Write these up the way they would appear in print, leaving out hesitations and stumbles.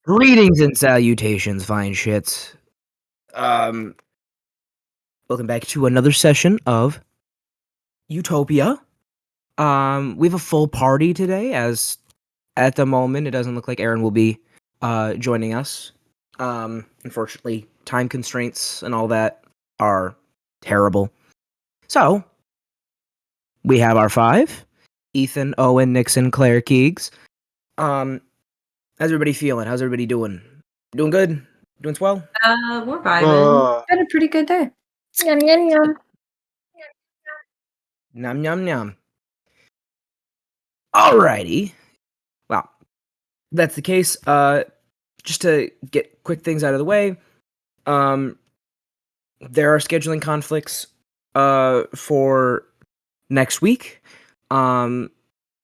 Greetings and salutations, fine shits. Welcome back to another session of Utopia. We have a full party today, as at the moment it doesn't look like Aaron will be joining us. Unfortunately, time constraints and all that are terrible. So we have our five: Ethan, Owen, Nixon, Claire, Keags. How's everybody feeling? How's everybody doing? Doing good? Doing swell? We're vibing. Had a pretty good day. Yum yum yum. Nom nom nom. Alrighty. Well, that's the case. Just to get quick things out of the way, there are scheduling conflicts for next week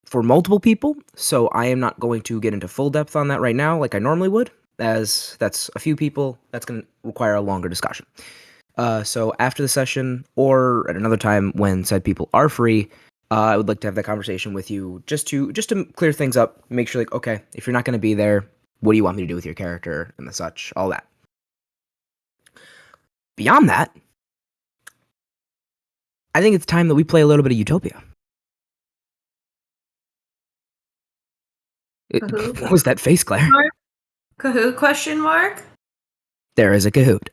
for multiple people, so I am not going to get into full depth on that right now like I normally would, as that's a few people. That's going to require a longer discussion. So after the session or at another time when said people are free, I would like to have that conversation with you just to clear things up, make sure like, okay, if you're not going to be there, what do you want me to do with your character and the such, all that. Beyond that, I think it's time that we play a little bit of Utopia. What was that face, Claire? Kahoot question mark? There is a Kahoot.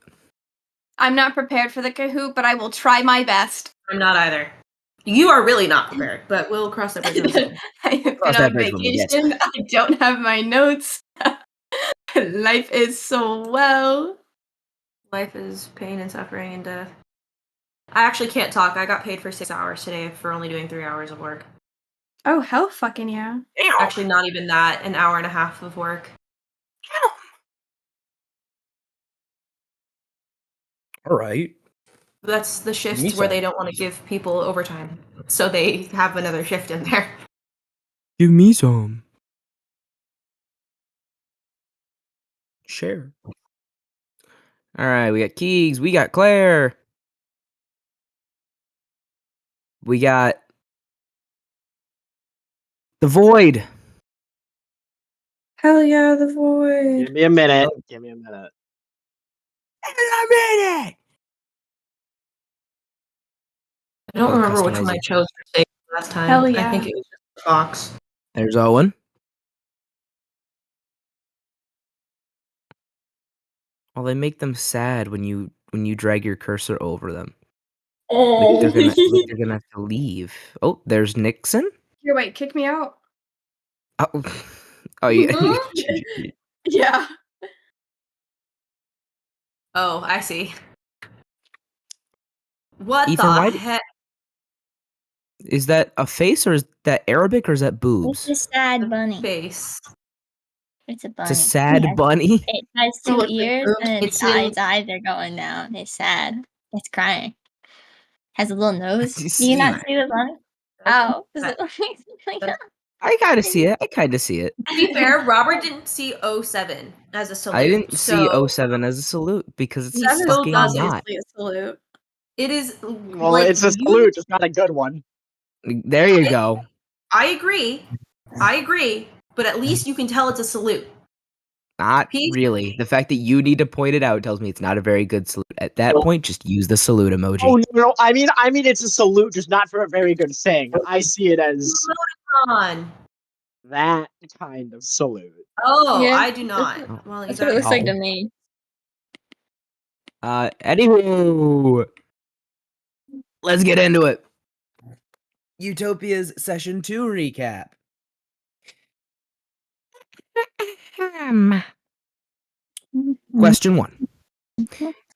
I'm not prepared for the Kahoot, but I will try my best. I'm not either. You are really not prepared, but we'll cross that bridge. I have Cross been that on bridge when we get vacation. I don't have my notes. Life is so well. Life is pain and suffering and death. I actually can't talk. I got paid for 6 hours today for only doing 3 hours of work. Oh, hell fucking yeah. Actually, not even that. An hour and a half of work. All right. That's the shifts where they don't want to give people overtime, so they have another shift in there. Give me some. Share. All right, we got Keags, we got Claire. We got the Void. Hell yeah, the Void. Give me a minute. Give me a minute. I don't remember which one I chose for Seika last time. Hell yeah. I think it was just Fox. There's Owen. Well, they make them sad when you drag your cursor over them. Oh. Like they're gonna have to leave. Oh, there's Nixon. Here, wait, kick me out. Oh, oh yeah. Yeah. Oh, I see. What Ethan, the heck? Is that a face or is that Arabic or is that boobs? It's a sad bunny. Face. It's a bunny. It's a sad bunny. It has So two what's the ears group? and It's its eyes are going down. It's sad. It's crying. Has a little nose. Do you not see the bunny? Oh, is it like that? I kind of see it. To be fair, Robert didn't see 07 as a salute. I didn't see so 07 as a salute because it's He still fucking does not. Obviously a salute. it is Well, like it's a salute, just not a good one. There you go. I agree, but at least you can tell it's a salute. Not Peace. really. The fact that you need to point it out tells me it's not a very good salute. At that point, just use the salute emoji. Oh no! I mean, it's a salute, just not for a very good thing. I see it as On. that kind of salute. Oh, Yeah. I do not. Well, That's what it looks like Oh. to me. Anywho, let's get into it. Utopia's session 2 recap. Question 1.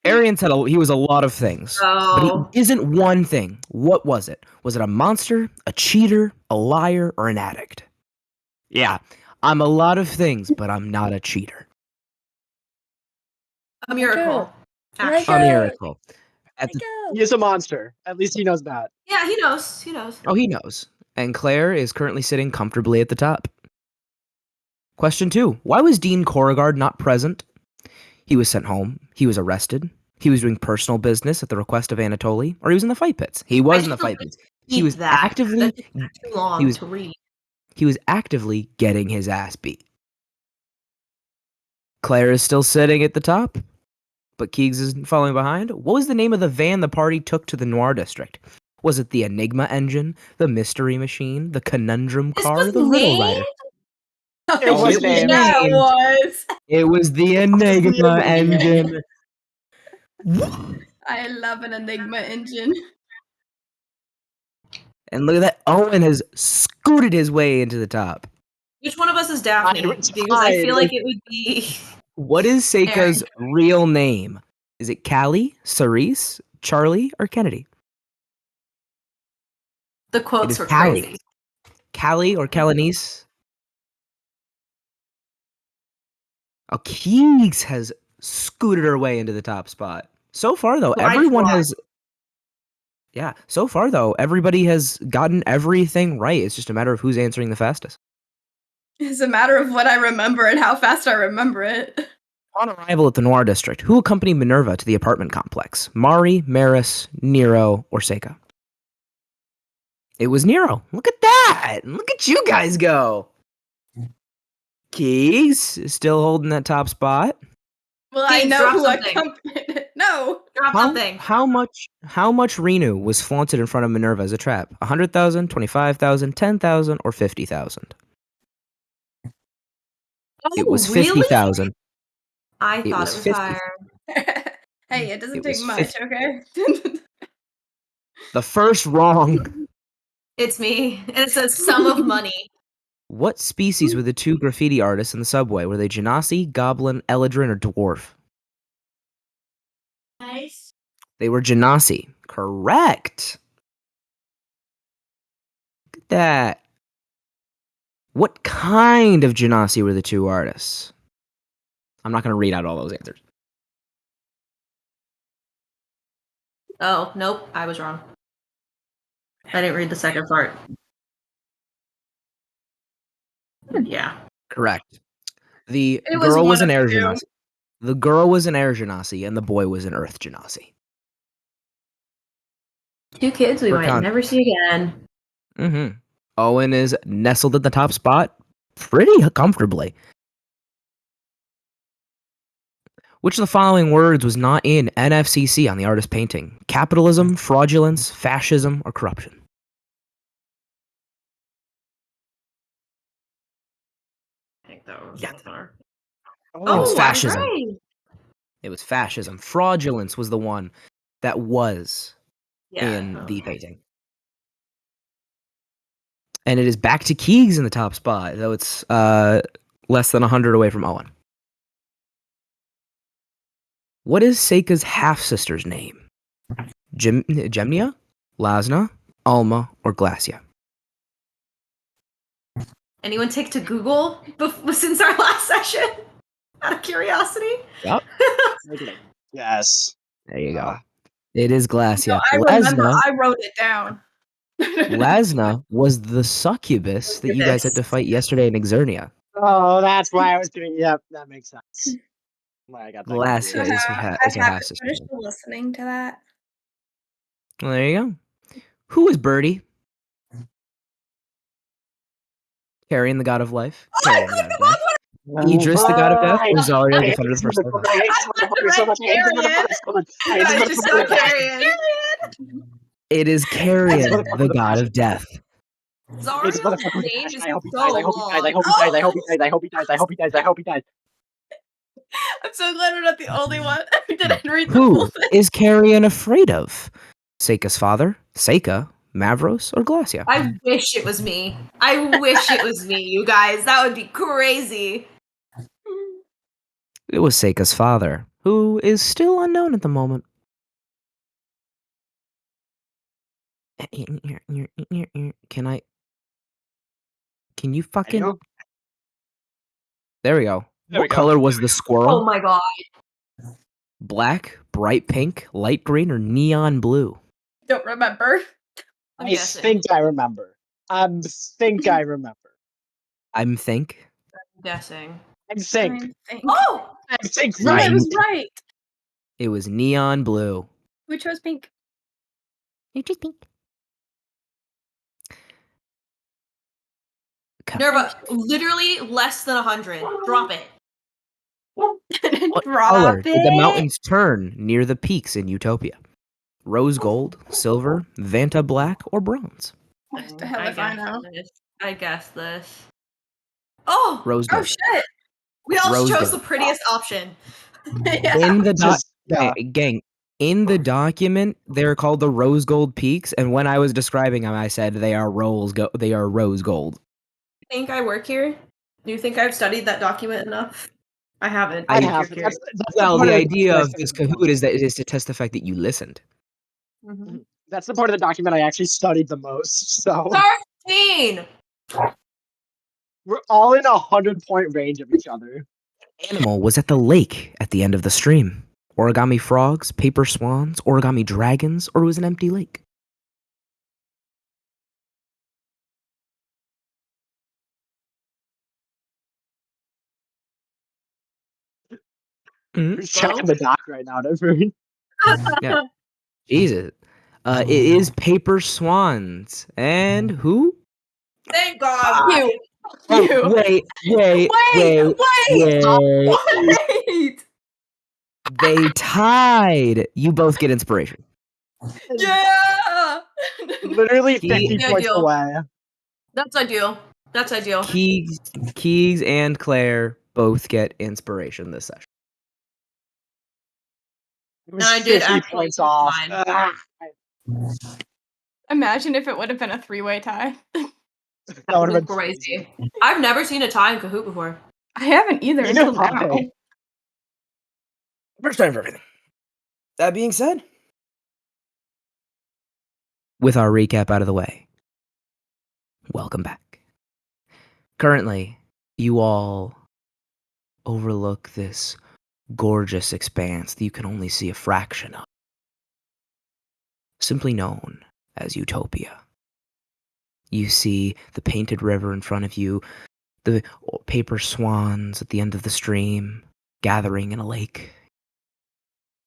Arian said he was a lot of things, but he isn't one thing. What was it? Was it a monster, a cheater, a liar, or an addict? Yeah, I'm a lot of things, but I'm not a cheater. A miracle. Like Actually. A miracle. He is a monster. At least he knows that. Yeah, he knows. Oh, he knows. And Claire is currently sitting comfortably at the top. Question 2. Why was Dean Corrigard not present? He was sent home. He was arrested. He was doing personal business at the request of Anatoly, or he was in the fight pits. He was in the fight pits. He was actively That's too long to read. He was actively getting his ass beat. Claire is still sitting at the top, but Keags is following behind. What was the name of the van the party took to the Noir District? Was it the Enigma engine, the Mystery Machine, the Conundrum This car, was or the Riddle named? Rider? It was it was named. Yeah, it named. was. It was the Enigma engine. I love an Enigma engine. And look at that. Owen has scooted his way into the top. Which one of us is Daphne? Tied. Because I feel like it would be What is Seika's real name? Is it Callie, Cerise, Charlie, or Kennedy? the It quotes is were Callie. crazy. Callie or Kalonice? Oh, Keags has scooted her way into the top spot. So far, though, Well, I everyone tried. has. Yeah, so far, though, everybody has gotten everything right. It's just a matter of who's answering the fastest. It's a matter of what I remember and how fast I remember it. On arrival at the Noir District, who accompanied Minerva to the apartment complex? Mari, Meris, Nero, or Seika? It was Nero. Look at that! Look at you guys go! Keags is still holding that top spot. Well, I Keags, know drop who something. accompanied it. No. Drop something. How much Renu was flaunted in front of Minerva as a trap? 100,000, 25,000, 10,000, or 50,000? It Oh, was really? 50,000. I It thought was it was 50. higher. Hey, it doesn't It take was much, 50. okay? The first wrong. It's me. And it says sum of money. What species were the two graffiti artists in the subway? Were they Genasi, Goblin, Eladrin, or Dwarf? Nice. They were Genasi. Correct. Look at that. What kind of Genasi were the two artists? I'm not going to read out all those answers. Oh, nope. I was wrong. I didn't read the second part. Yeah. Correct. The It was girl was one an of air the two. Genasi. The girl was an air Genasi, and the boy was an earth Genasi. Two kids we For might context. never see again. Mm-hmm. Owen is nestled at the top spot pretty comfortably. Which of the following words was not in NFCC on the artist painting? Capitalism, fraudulence, fascism, or corruption? I think that was Yeah. far. It was Oh, I was fascism. right. It was fascism. Fraudulence was the one that was in the Okay. painting. And it is back to Keags in the top spot, though it's less than 100 away from Owen. What is Seika's half-sister's name? Gemnia, Lasna, Alma, or Glacia? Anyone take to Google since our last session? Out of curiosity? Yep. Yes. There you go. It is Glacia. No, I remember. Lasna, I wrote it down. Lasna was the succubus that you guys had to fight yesterday in Exernia. Oh, that's why I was doing. Yep, that makes sense. Why I got that Glacia confused. is her, I is her haven't half-sister. finished listening to that. Well, there you go. Who is Birdie? Carrion, the god of life. Carrion, the god of death. Idris, the god of death. Or Zarya, I defender of the first motherfucker. level. I hate this motherfucker so much. I hate this motherfucker so much. I hate I this just got motherfucker. Carrion. It is Carrion, the god of death. This Zarya's motherfucker with name passion. is I hope he so dies. I hope he dies. I hope he dies. I hope he dies. I hope he dies. I hope he dies. I hope he dies. I'm so glad we're not the only one who didn't read the Who full thing. is Carrion afraid of? Seika's father, Seika, Mavros, or Glacia? I wish it was me. I wish it was me, you guys. That would be crazy. It was Seika's father, who is still unknown at the moment. Can you fucking... Anywho. There we go. There we What go. color was the Oh squirrel? my god. Black, bright pink, light green, or neon blue? Don't remember. I'm I guessing. think I remember. I think I remember. I'm think. I'm guessing. I think. I think. Oh! I think No, I right. was right. It was neon blue. We chose pink. You chose pink. Minerva, literally less than 100. Drop it. What Drop color did the it. mountains turn near the peaks in Utopia? Rose gold, silver, Vanta black, or bronze? What the hell if I know? I guess this. Oh! Rose Oh gold. shit. We all Rose chose gold. the prettiest option. Yeah. In the Just, yeah. gang, in the document, they're called the rose gold peaks, and when I was describing them, I said they are rose gold. You think I work here? Do you think I've studied that document enough? I haven't. I if have. you're curious. That's Well, part the of idea document I of studied this the Kahoot is to test the fact that you listened. Mhm. That's the part of the document I actually studied the most. So 13! we're all in 100-point range of each other. Animal was at the lake at the end of the stream. Origami frogs, paper swans, origami dragons, or it was an empty lake. Who's checking the doc right now? Different. Yeah. Jesus. It is paper swans. And who? Thank God. You. Oh, You. wait. Wait. They tied. You both get inspiration. Yeah. Literally 50 Yeah, points deal. away. That's ideal. That's ideal. Keags and Claire both get inspiration this session. It was I did 50 actually points keep off. mine. Imagine if it would have been a three-way tie. That would have been crazy. I've never seen a tie in Kahoot before. I haven't either Neither until have now. I. First time for everything. That being said, with our recap out of the way, welcome back. Currently, you all overlook this gorgeous expanse that you can only see a fraction of, simply known as Utopia. You see the painted river in front of you, the paper swans at the end of the stream, gathering in a lake,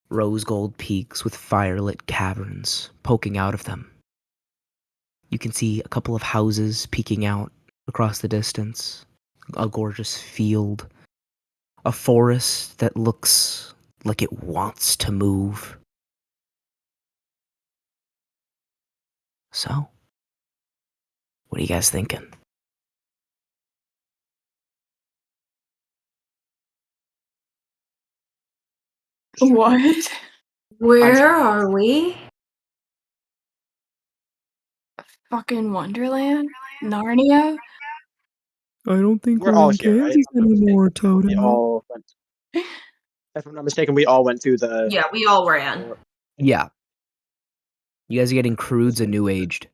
rose gold peaks with firelit caverns poking out of them. You can see a couple of houses peeking out across the distance, a gorgeous field, a forest that looks like it wants to move. So, what are you guys thinking? What? Where are we? Fucking Wonderland? Narnia? I don't think We're all here, right? anymore, We all went. If I'm not mistaken, we all went through the. Yeah, we all ran. Yeah. You guys are getting crudes and new aged.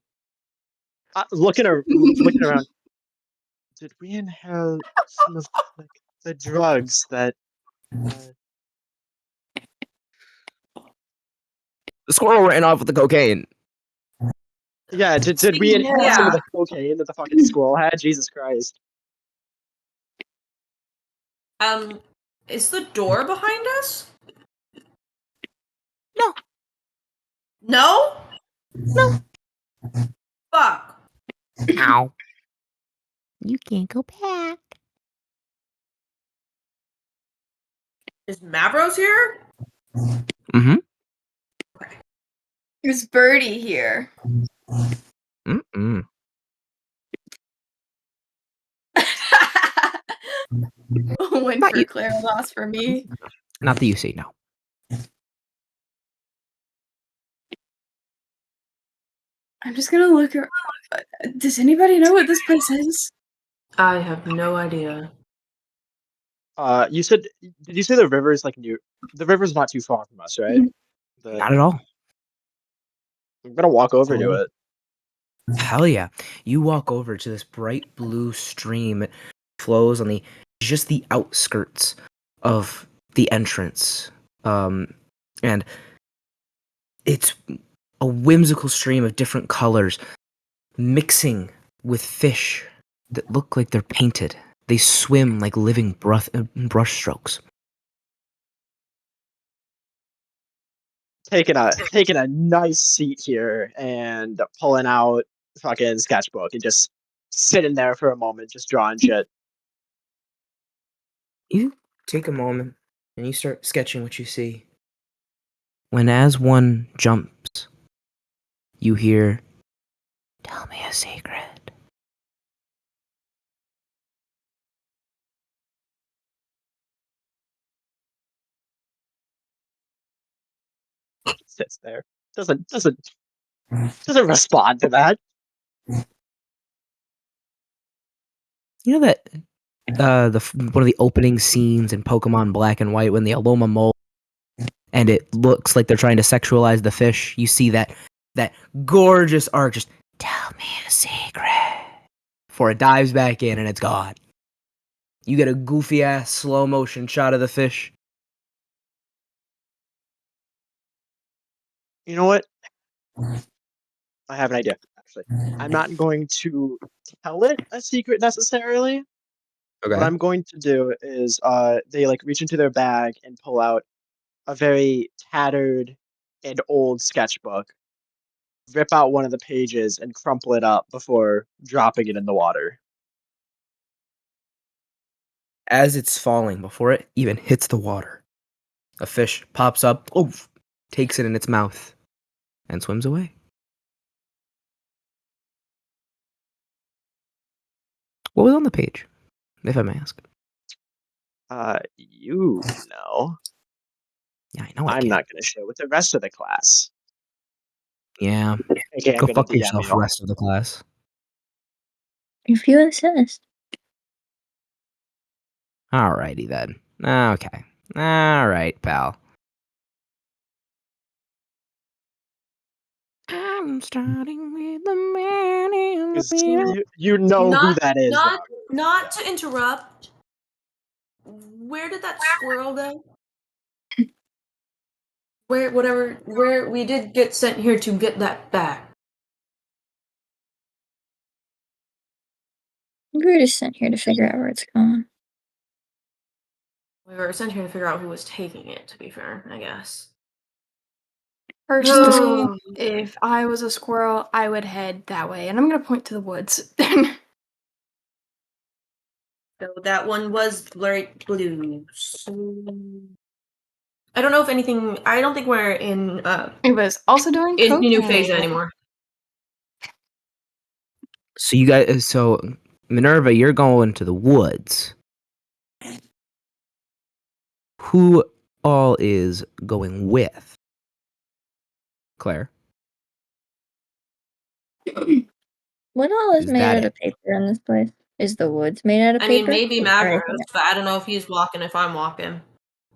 Looking around, did we inhale some of like the drugs that? The squirrel ran off with the cocaine. Yeah, did we inhale some of Yeah. the cocaine that the fucking squirrel had? Jesus Christ! Is the door behind us? No. No? No. Fuck. Ow. You can't go back. Is Mavros here? Mm-hmm. Is Birdie here? Mm-mm. Win Not for you. Claire, loss for me. Not that you see, no. I'm just gonna look her. Does anybody know what this place is? I have no idea. You said, did you say the river is like near? The river's not too far from us, right? Not at all. I'm gonna walk over to it. Hell yeah. You walk over to this bright blue stream. It flows on just the outskirts of the entrance. And it's a whimsical stream of different colors mixing with fish that look like they're painted. They swim like living brush strokes. Taking a nice seat here and pulling out fucking sketchbook and just sitting there for a moment, just drawing shit. You take a moment and you start sketching what you see. When as one jumps, you hear, "Tell me a secret." Sits there. Doesn't respond to that. You know that one of the opening scenes in Pokemon Black and White when the Aloma mole and it looks like they're trying to sexualize the fish. You see that gorgeous art. Just tell me a secret before it dives back in and it's gone. You get a goofy ass slow motion shot of the fish. You know what? I have an idea, actually. I'm not going to tell it a secret necessarily. What I'm going to do is they like reach into their bag and pull out a very tattered and old sketchbook, rip out one of the pages and crumple it up before dropping it in the water. As it's falling, before it even hits the water, a fish pops up, takes it in its mouth, and swims away. What was on the page, if I may ask? You know. Yeah, I know I I'm can. not going to share with the rest of the class. Yeah, Okay, I'm go going to fuck DM yourself, you. rest of the class. If you insist. Alrighty then. Okay. Alright, pal. I'm starting with the man in the 'Cause mirror. you know who that is, not, Rob. not to interrupt. Where did that squirrel go? Where we did get sent here to get that back. We were just sent here to figure out where it's going. We were sent here to figure out who was taking it, to be fair, I guess. Personally, Oh. if I was a squirrel, I would head that way, and I'm gonna point to the woods. So that one was light blue. So I don't know if anything. I don't think we're in It was also doing in new cocaine. phase anymore. So you guys, so Minerva, you're going to the woods. Who all is going with? Claire. What all is Is made that out it? of paper in this place? Is the woods made out of I paper? mean, maybe Is there Mavericks, anything but I don't know if he's walking. If I'm walking.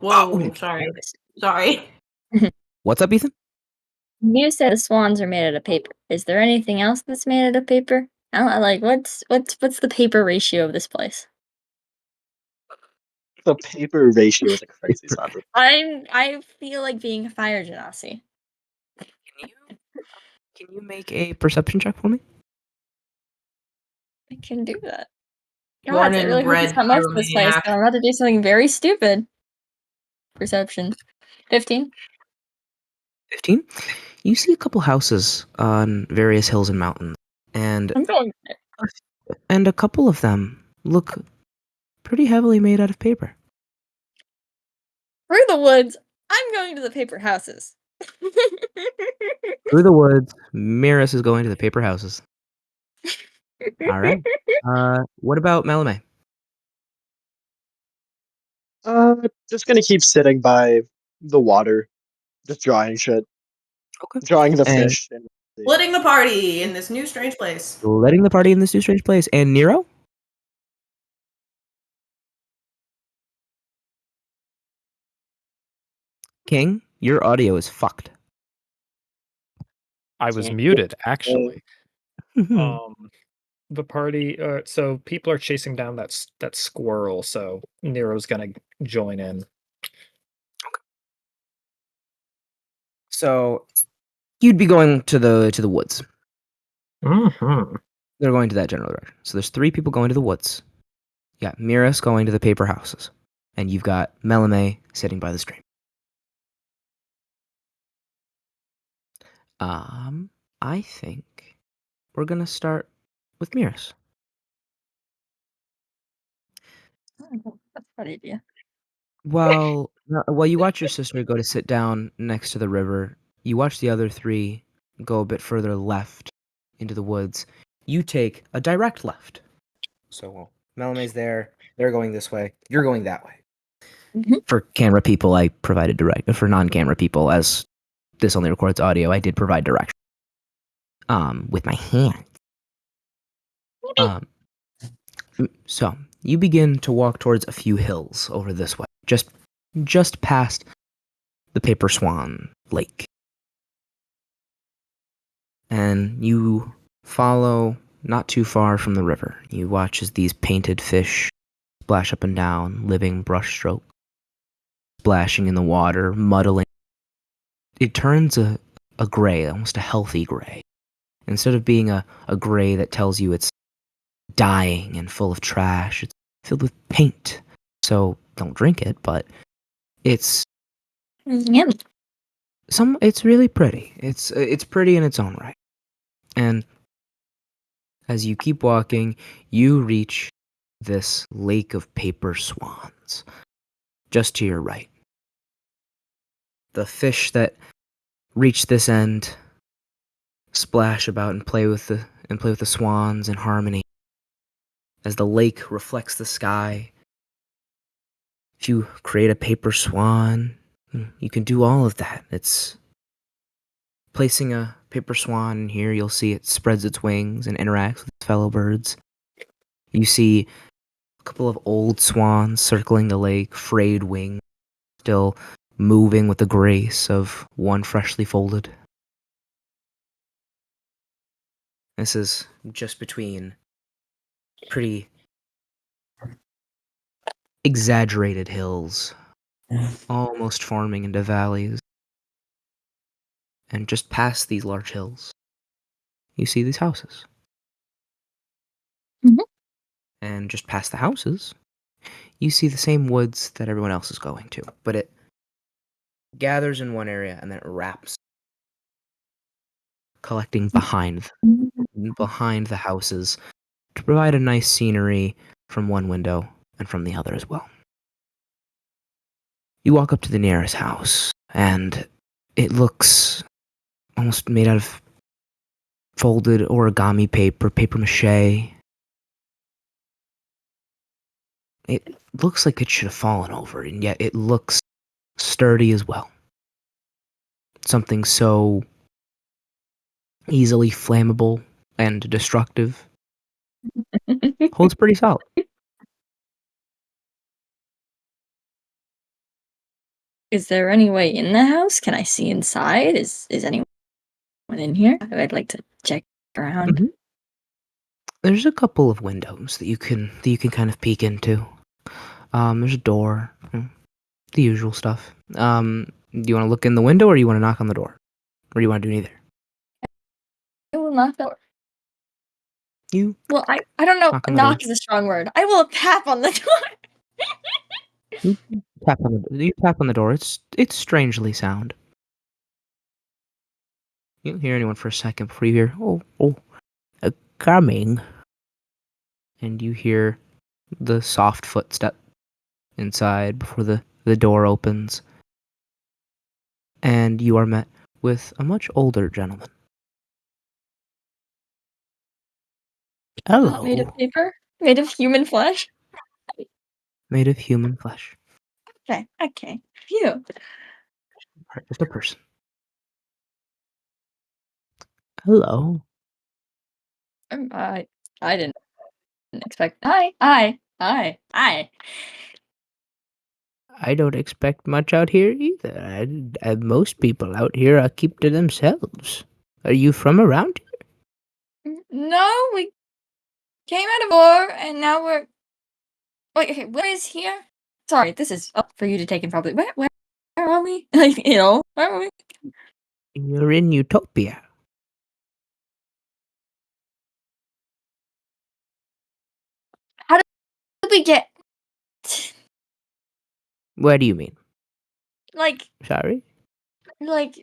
Whoa! Sorry. Sorry. What's up, Ethan? You said the swans are made out of paper. Is there anything else that's made out of paper? I like what's the paper ratio of this place? The paper ratio is a crazy sentence. I feel like being a fire genasi. Can you make a perception check for me? I can do that. Born God, I and really hope it's bred not most of this place. pyromaniac. I'm about to do something very stupid. Perception. 15. 15. You see a couple houses on various hills and mountains, and I'm going a couple of them look pretty heavily made out of paper. through the woods. I'm going to the paper houses. Through the woods, Meris is going to the paper houses. All right. What about Melome? Just gonna keep sitting by the water, just drawing shit, Okay. drawing the And fish. And Splitting the party in this new strange place. letting the party in this new strange place. And Nero? King, your audio is fucked. I was Can't- muted, actually. The party, so people are chasing down that squirrel, so Nero's gonna join in. So you'd be going to the woods. Mm-hmm. They're going to that general direction. So there's 3 people going to the woods. You got Miras going to the paper houses. And you've got Melome sitting by the stream. I think we're gonna start with Miras. That's a good idea. While While you watch your sister go to sit down next to the river, you watch the other three go a bit further left into the woods. You take a direct left. So Melome's there. They're going this way. You're going that way. For camera people, I provided direct. For non-camera people, as this only records audio, I did provide direction. With my hand. So you begin to walk towards a few hills over this way, just past the Paper Swan Lake. And you follow not too far from the river. You watch as these painted fish splash up and down, living brushstroke, splashing in the water, muddling. It turns a gray, almost a healthy gray. Instead of being a gray that tells you it's dying and full of trash, it's filled with paint. So don't drink it, but it's Yummy. it's really pretty. It's pretty in its own right. And as you keep walking, you reach this lake of paper swans just to your right. The fish that reach this end splash about and play with the swans in harmony. As the lake reflects the sky, if you create a paper swan, you can do all of that. It's placing a paper swan in here, you'll see it spreads its wings and interacts with its fellow birds. You see a couple of old swans circling the lake, frayed wings, still moving with the grace of one freshly folded. This is just between pretty exaggerated hills, almost forming into valleys. And just past these large hills, you see these houses. Mhm. And just past the houses, you see the same woods that everyone else is going to. But it gathers in one area and then it wraps, collecting behind the houses to provide a nice scenery from one window and from the other as well. You walk up to the nearest house, and it looks almost made out of folded origami paper mache. It looks like it should have fallen over, and yet it looks sturdy as well. Something so easily flammable and destructive holds pretty solid. Is there any way in the house? Can I see inside? Is anyone in here? I'd like to check around. Mhm. There's a couple of windows that you can kind of peek into. There's a door, the usual stuff. Do you want to look in the window, or you want to knock on the door, or do you want to do neither? I will knock the door. You Well, I don't know. knock on the door. Knock is a strong word. I will tap on the door. You tap on the door. It's strangely sound. You don't hear anyone for a second before you hear, coming. And you hear the soft footstep inside before the door opens. And you are met with a much older gentleman. Hello. Made of paper? Made of human flesh? Made of human flesh. Okay. Phew. Just a person. Hello. I didn't expect. Hi. I don't expect much out here either. Most people out here keep to themselves. Are you from around here? No, we came out of war and now we're. Wait, okay, where is here? Sorry, this is up for you to take in probably. Where are we? Like, where are we? You're in Utopia. How did we get. What do you mean? Like, Sorry?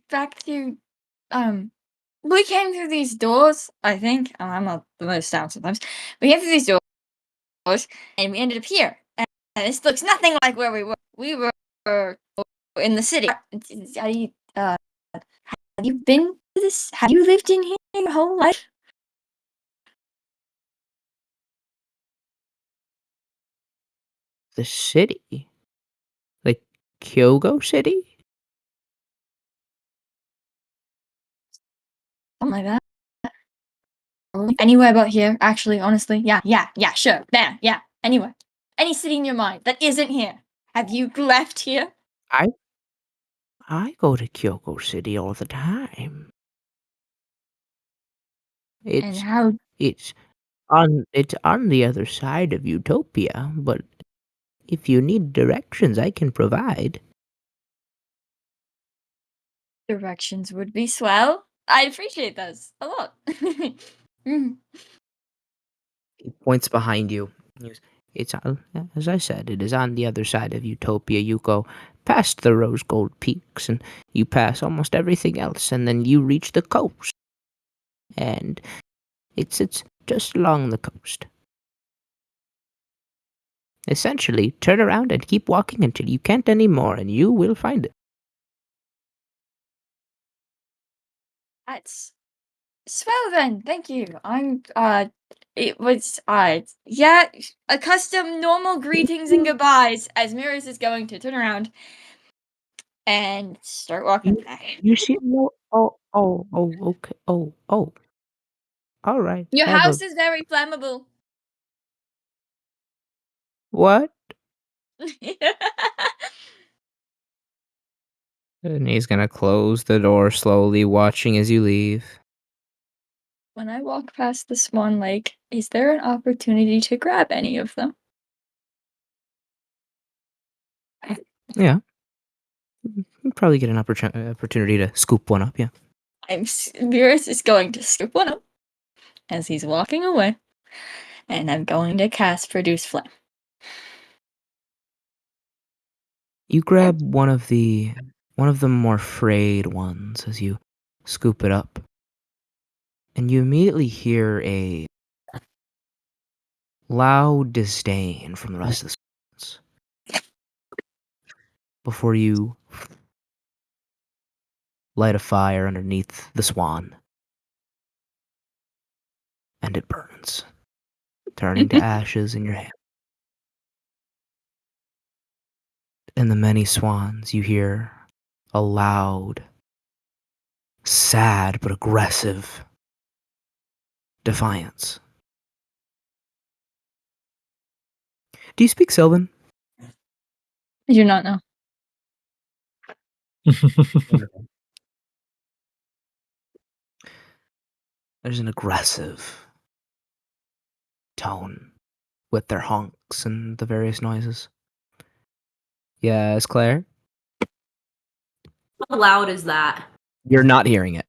back to. We came through these doors, I think. Oh, I'm not the most sound sometimes. We came through these doors and we ended up here. And this looks nothing like where we were. We were in the city. Have you been to this? Have you lived in here your whole life? The city? Like Kyogo City? Something like that. Anywhere but here, actually, honestly. Yeah, sure. There, yeah. Anywhere. Any city in your mind that isn't here. Have you left here? I go to Kyogo City all the time. And how It's on the other side of Utopia, but if you need directions, I can provide. directions would be swell? I'd appreciate those a lot. Mhm. He points behind you. He goes, It's as I said, it is on the other side of Utopia. You go past the rose gold peaks, and you pass almost everything else, and then you reach the coast. And it's just along the coast. Essentially, turn around and keep walking until you can't anymore, and you will find it. That's swell then. Thank you. It was, yeah, accustomed normal greetings and goodbyes as Meris is going to turn around and start walking back. You see? No. Okay. Oh. All right. Your Have a house is very flammable. what? And he's gonna close the door slowly, watching as you leave. When I walk past the Swan Lake, is there an opportunity to grab any of them? Yeah. You probably get an opportunity to scoop one up, yeah. Meris is going to scoop one up as he's walking away, and I'm going to cast Produce Flame. You grab one of the more frayed ones as you scoop it up. And you immediately hear a loud disdain from the rest of the swans. Before you light a fire underneath the swan. And it burns, turning to ashes in your hand. In the many swans, you hear a loud, sad but aggressive defiance. Do you speak Sylvan? I do not know. There's an aggressive tone with their honks and the various noises. Yes, Claire? How loud is that? You're not hearing it.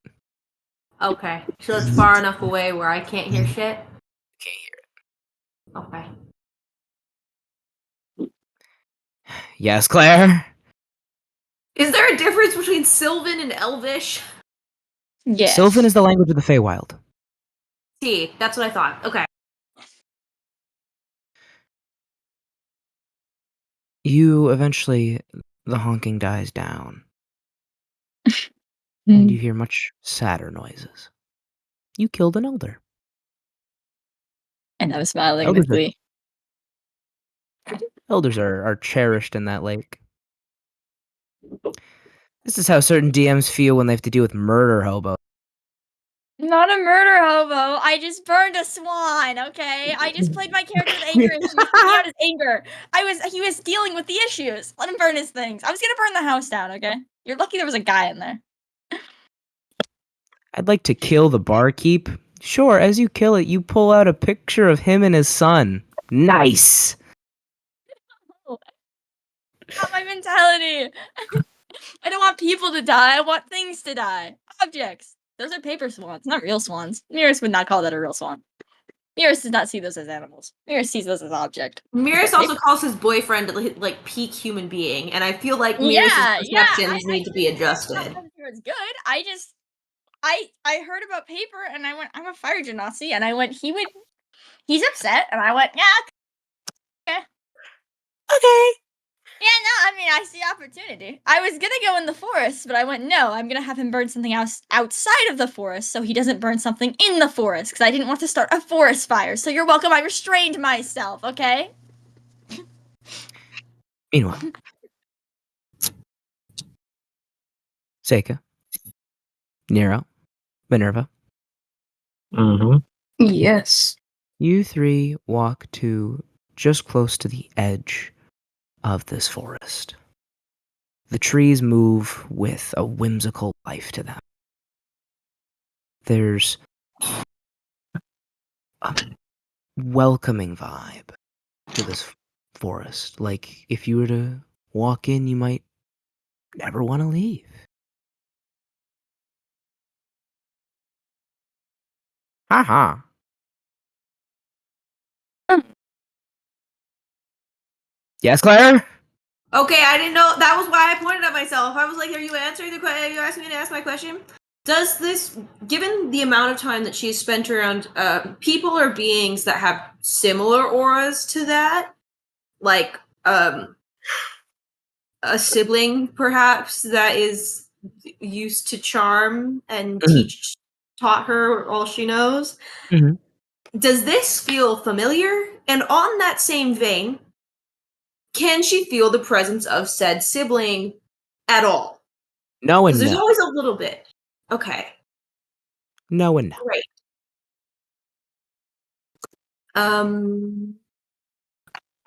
Okay, so it's far enough away where I can't hear shit? Can't hear Okay. it. Yes, Claire? Is there a difference between Sylvan and Elvish? Yes. Sylvan is the language of the Feywild. See, that's what I thought. Okay. You eventually, the honking dies down, and you hear much sadder noises. You killed an elder. And I'm smiling Elders with glee. Elders are cherished in that lake. This is how certain DMs feel when they have to deal with murder hobos. Not a murder hobo. I just burned a swan, okay? I just played my character with anger issues. He had his anger. He was dealing with the issues. Let him burn his things. I was gonna burn the house down, okay? You're lucky there was a guy in there. I'd like to kill the barkeep. Sure, as you kill it, you pull out a picture of him and his son. Nice. Not my mentality. I don't want people to die. I want things to die. Objects. Those are paper swans, not real swans. Meris would not call that a real swan. Meris does not see those as animals. Meris sees those as object. Meris also calls his boyfriend like peak human being, and I feel like Meris' perceptions need to be adjusted. It's good. I heard about paper and I went, I'm a fire genasi, and I went, he's upset, and I went, yeah, okay. Okay. Yeah, no, I mean, I see opportunity. I was gonna go in the forest, but I went, no, I'm gonna have him burn something else outside of the forest so he doesn't burn something in the forest, because I didn't want to start a forest fire. So you're welcome, I restrained myself, okay? Meanwhile, Seika, Nero, Minerva, Mm-hmm. Yes. you three walk to just close to the edge of this forest. The trees move with a whimsical life to them. There's a welcoming vibe to this forest. Like, if you were to walk in, you might never want to leave. Haha. Yes, Claire? Okay, I didn't know. That was why I pointed at myself. I was like, "Are you answering the question? Are you asking me to ask my question?" Does this, given the amount of time that she's spent around people or beings that have similar auras to that, like a sibling perhaps that is used to charm and taught her all she knows, Mhm. does this feel familiar? And on that same vein, can she feel the presence of said sibling at all? No Because and there's no. always a little bit. Okay, No and no. great.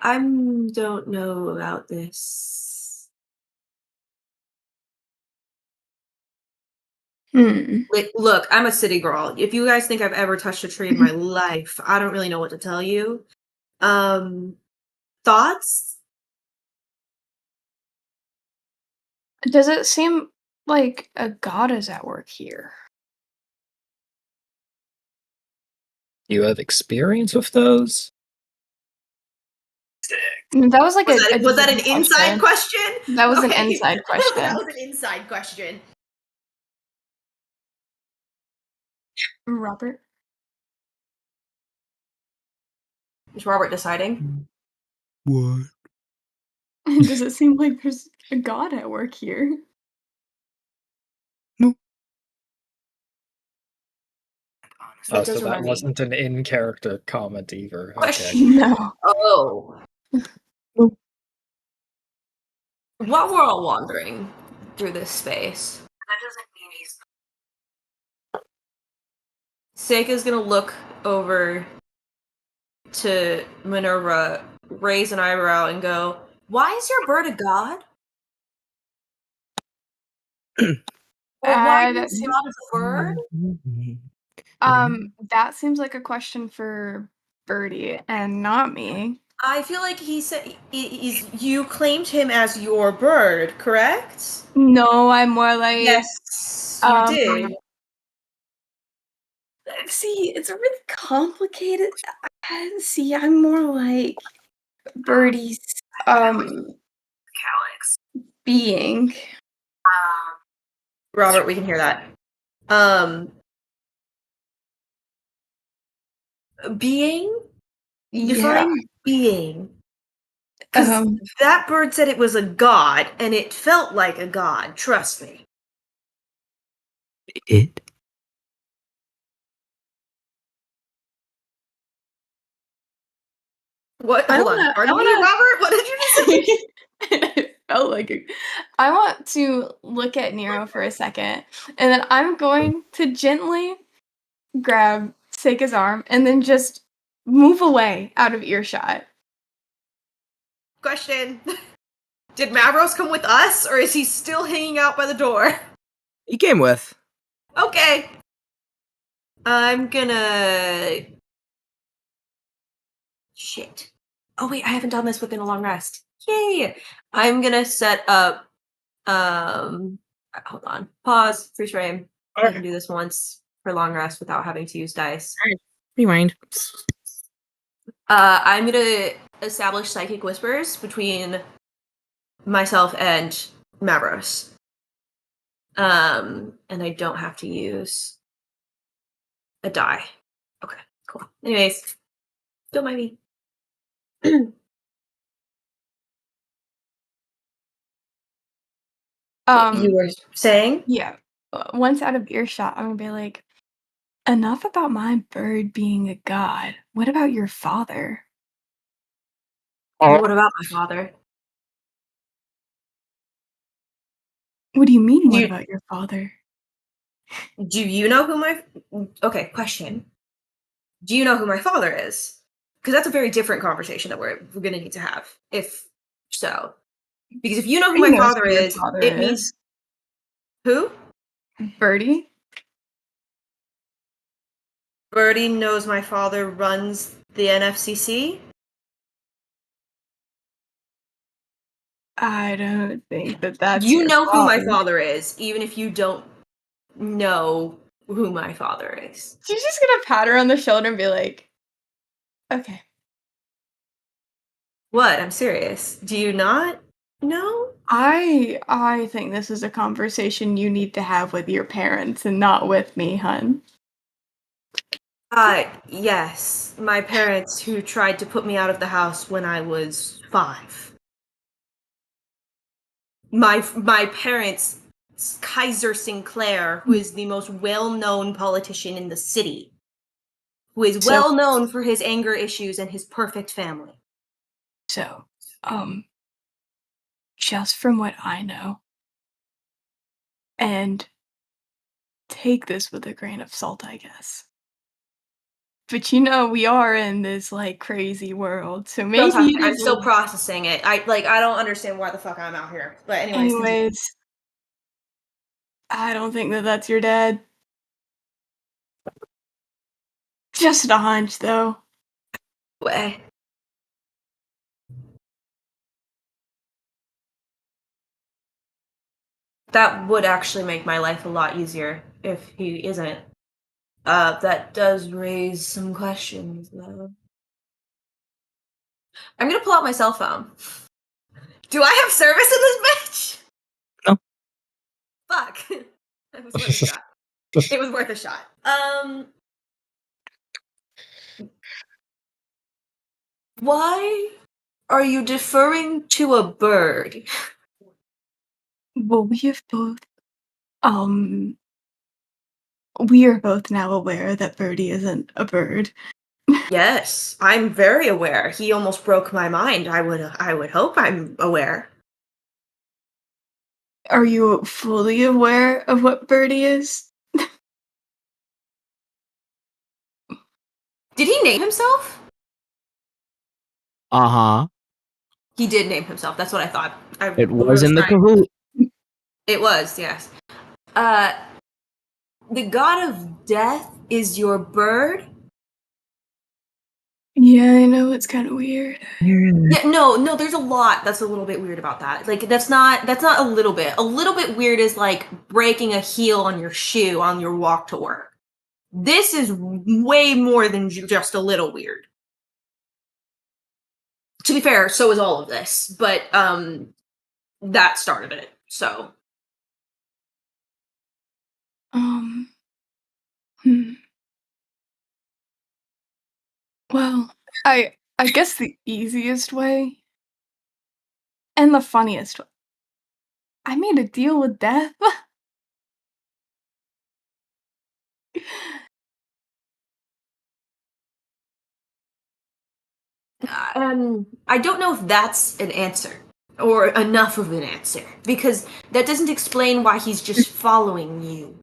I don't know about this. Like, look, I'm a city girl. If you guys think I've ever touched a tree in my life, I don't really know what to tell you. Thoughts? Does it seem like a god is at work here? You have experience with those? That was like Was that an DM inside question? That was an Okay. inside That question. was an inside question. Robert? Is Robert deciding? What? Does it seem like there's a god at work here? Oh, That so does that remind me. wasn't an in-character comment either. Okay. Question. No. Oh. While we're all wandering through this space, that doesn't mean he's. Seika's gonna look over to Minerva, raise an eyebrow, and go, "Why is your bird a god? Or why That is seems God a bird?" that seems like a question for Birdie and not me. I feel like he said you claimed him as your bird, correct? No, I'm more like Yes, you did. See, it's a really complicated. See, I'm more like Birdie's being. Robert, we can hear that. Being? Define being. Because that bird said it was a god, and it felt like a god, trust me. It? What? Hold on. Pardon me, Robert? What did you just say? It felt like I want to look at Nero for a second, and then I'm going to gently grab Seika's arm and then just move away out of earshot. Question. Did Mavros come with us, or is he still hanging out by the door? He came with. Okay. I'm gonna... Shit. Oh wait, I haven't done this within a long rest. Yay! I'm gonna set up... Hold on. Pause. Freeze frame. I can do this once for long rest without having to use dice. Rewind. I'm gonna establish psychic whispers between myself and Mavros. And I don't have to use a die. Okay, cool. Anyways, don't mind me. You were saying? Yeah. Once out of earshot, I'm gonna be like, enough about my bird being a god. What about your father? What about my father? What do you mean, Do what you, about your father? do you know who my... Okay, question. Do you know who my father is? Because that's a very different conversation that we're going to need to have. If so. Because if you know who He my knows father who your is, father it is. means... Who? Birdie? Birdie knows my father runs the NFCC? I don't think that's You your know who my father. father is, even if you don't know who my father is. She's just gonna pat her on the shoulder and be like, okay. What? I'm serious. Do you not know? I think this is a conversation you need to have with your parents and not with me, hun. Yes. My parents who tried to put me out of the house when I was 5. My parents, Kaiser Sinclair, who is the most well-known politician in the city, who is So- well known for his anger issues and his perfect family. So, just from what I know, and take this with a grain of salt, I guess. But we are in this like crazy world, so maybe Don't talk to me. it I'm is still processing it. I don't understand why the fuck I'm out here. But anyways, continue. anyways. I don't think that that's your dad. Just a hunch, though. Way. That would actually make my life a lot easier if he isn't. That does raise some questions, though. I'm gonna pull out my cell phone. Do I have service in this bitch? No. Fuck. It was worth a shot. It was worth a shot. Why are you deferring to a bird? Well, we are both now aware that Birdie isn't a bird. Yes, I'm very aware. He almost broke my mind. I would hope I'm aware. Are you fully aware of what Birdie is? Did he name himself? Uh-huh. He did name himself. That's what I thought. It was in the Kahoot. It was, yes. Uh, the god of death is your bird? Yeah, I know, it's kind of weird. Yeah, no, there's a lot that's a little bit weird about that. Like, that's not a little bit. A little bit weird is like breaking a heel on your shoe on your walk to work. This is way more than just a little weird. To be fair, so is all of this, but that started it. So Hmm. Well, I guess the easiest way and the funniest way. I made a deal with death. I don't know if that's an answer or enough of an answer because that doesn't explain why he's just following you.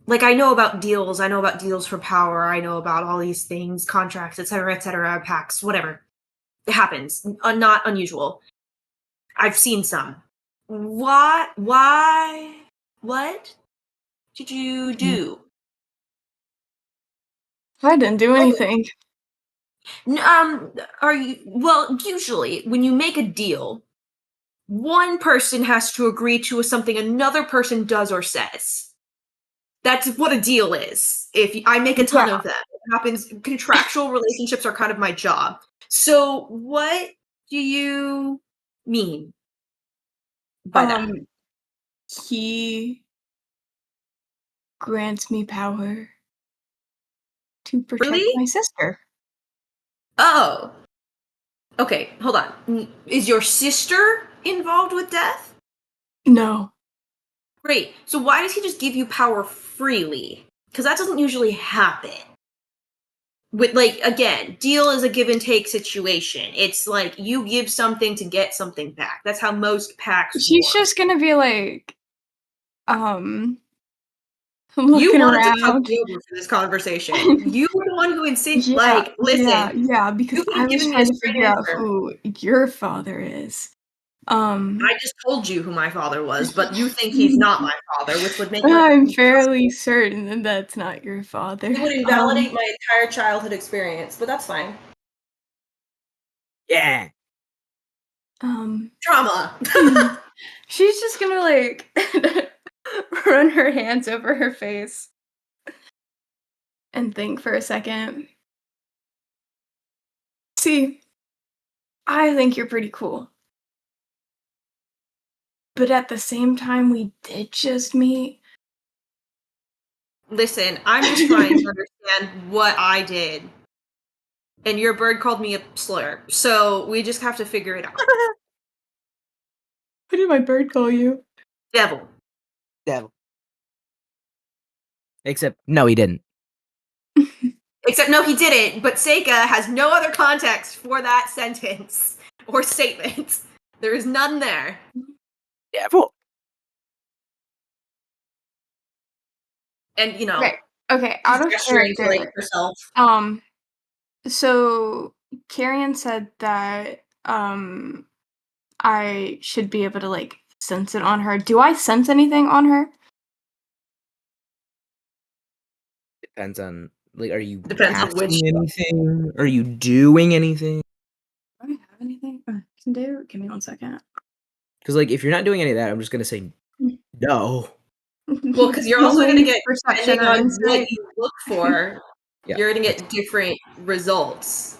Like, I know about deals for power, I know about all these things, contracts, etc., pacts, whatever. It happens. Not unusual. I've seen some. Why? What did you do? I didn't do anything. Are you, well, usually when you make a deal, one person has to agree to something another person does or says. That's what a deal is. If I make a ton Yeah. of them, it happens. Contractual relationships are kind of my job. So, what do you mean by that? He grants me power to protect Really? my sister. Oh, okay. Hold on. Is your sister involved with death? No. Great. So why does he just give you power freely? Because that doesn't usually happen. With, like, again, deal is a give and take situation. It's like you give something to get something back. That's how most pacts She's work. just gonna be like, You looking wanted to talk around. me over for this conversation. You were the one who insisted, like, listen, because you could I have was given me trying a to straight figure out answer. who your father is. I just told you who my father was, but you think he's not my father, which would make it I'm impossible. fairly certain that that's not your father. It would invalidate my entire childhood experience, but that's fine. Yeah. Trauma. She's just gonna like run her hands over her face and think for a second. See, I think you're pretty cool. But at the same time, we did just meet. Listen, I'm just trying to understand what I did. And your bird called me a slur, so we just have to figure it out. What did my bird call you? Devil. Devil. Except, no, he didn't. Except, no, he didn't, but Seika has no other context for that sentence or statement. There is none there. Devil. And, you know, Right. Okay, out of gesturing to, like, character. herself. So Carrion said that I should be able to like sense it on her. Do I sense anything on her? Depends on, like, are you Depends on which. casting anything? Are you doing anything? Do I have anything I can do? Give me 1 second. Because, like, if you're not doing any of that, I'm just gonna say no. Well, because you're also going to get, perception depending or on what insight. you look for, Yeah. you're going to get different results.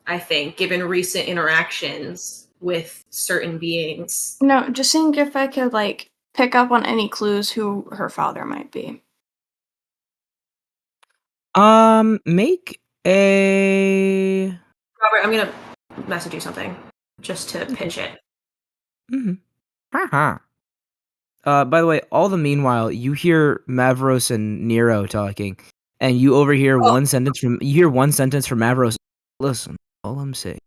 I think, given recent interactions with certain beings. No, just seeing if I could like pick up on any clues who her father might be. Make a. Robert, I'm going to message you something just to pitch it. Mm-hmm. Haha. By the way, all the meanwhile, you hear Mavros and Nero talking, and you overhear one sentence from Mavros. Listen, all I'm saying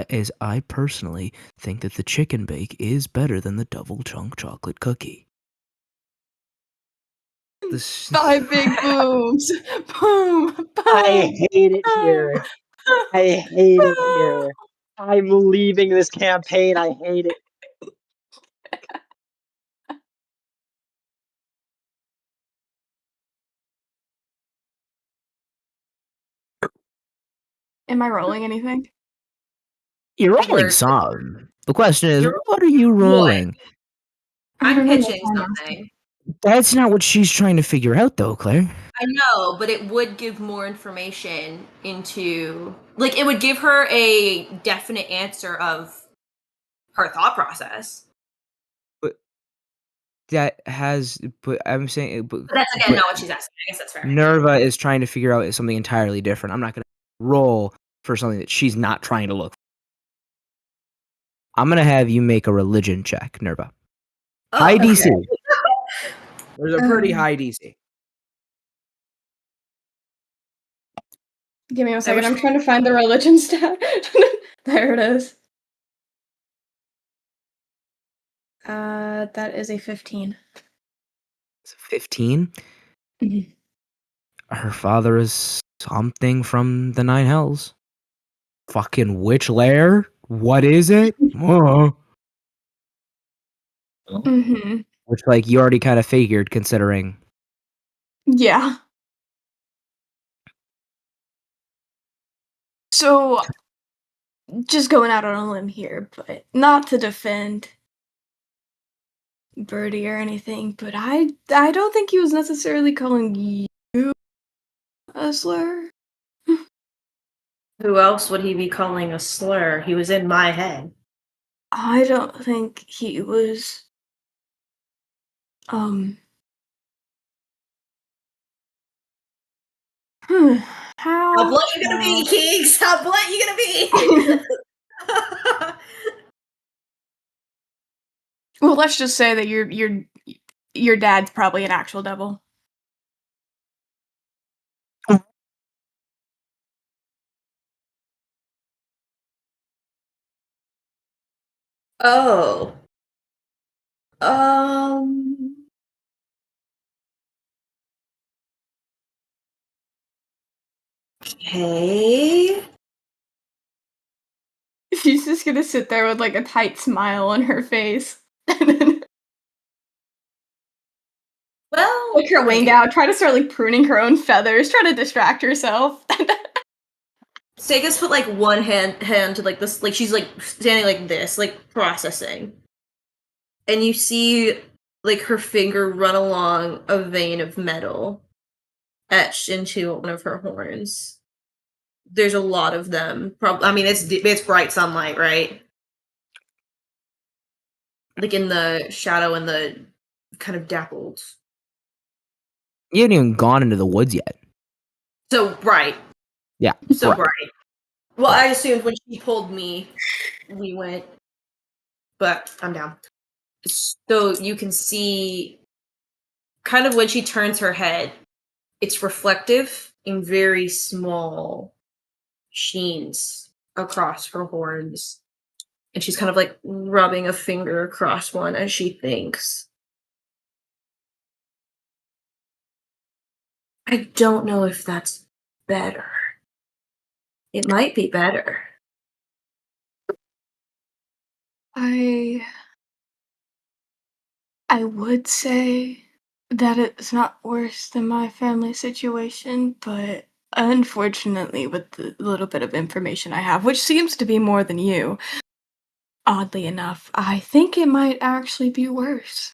is I personally think that the chicken bake is better than the double chunk chocolate cookie. This 5 big booms. Boom. Boom. I hate it here. I hate it here. I'm leaving this campaign. I hate it. Am I rolling anything? You're rolling Word. some. The question is, You're- what are you rolling? I I'm don't know, pitching that's fine. something. That's not what she's trying to figure out, though, Claire. I know, but it would give more information into, like, it would give her a definite answer of her thought process. That has, but I'm saying, But that's, again, not what she's asking. I guess that's fair. Minerva is trying to figure out something entirely different. I'm not going to roll for something that she's not trying to look for. I'm going to have you make a religion check, Minerva. Oh, High okay. DC. There's a pretty high DC. Give me 1 second. I'm trying to find the religion stat. There it is. That is a 15. It's a 15. Mhm. Her father is something from the Nine Hells. Fucking witch lair? What is it? Mhm. Which, like, you already kind of figured, considering. Yeah. So, just going out on a limb here, but not to defend Birdie or anything, but I don't think he was necessarily calling you a slur. Who else would he be calling a slur? He was in my head. I don't think he was How blunt you gonna be, Keags? How blunt you gonna be? Well, let's just say that your dad's probably an actual devil. Oh. Um. Okay. She's just gonna sit there with like a tight smile on her face. And then Well, like her wing out, try to start like pruning her own feathers, try to distract herself. Sega's put like one hand to like this, like she's like standing like this, like processing. And you see like her finger run along a vein of metal etched into one of her horns. There's a lot of them. I mean, it's bright sunlight, right? Like in the shadow and the kind of dappled. You haven't even gone into the woods yet. So bright. Yeah. So bright. Well, I assumed when she pulled me, we went. But I'm down. So you can see kind of when she turns her head, it's reflective in very small sheens across her horns. And she's kind of like rubbing a finger across one as she thinks. I don't know if that's better. It might be better. I would say that it's not worse than my family situation, but unfortunately, with the little bit of information I have, which seems to be more than you, oddly enough, I think it might actually be worse.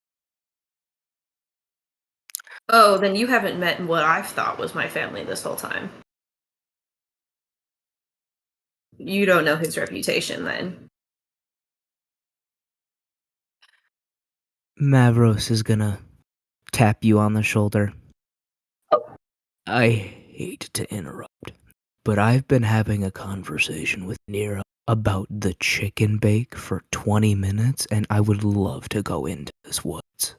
Oh, then you haven't met what I've thought was my family this whole time. You don't know his reputation then. Mavros is gonna tap you on the shoulder. I hate to interrupt, but I've been having a conversation with Nero about the chicken bake for 20 minutes, and I would love to go into this woods.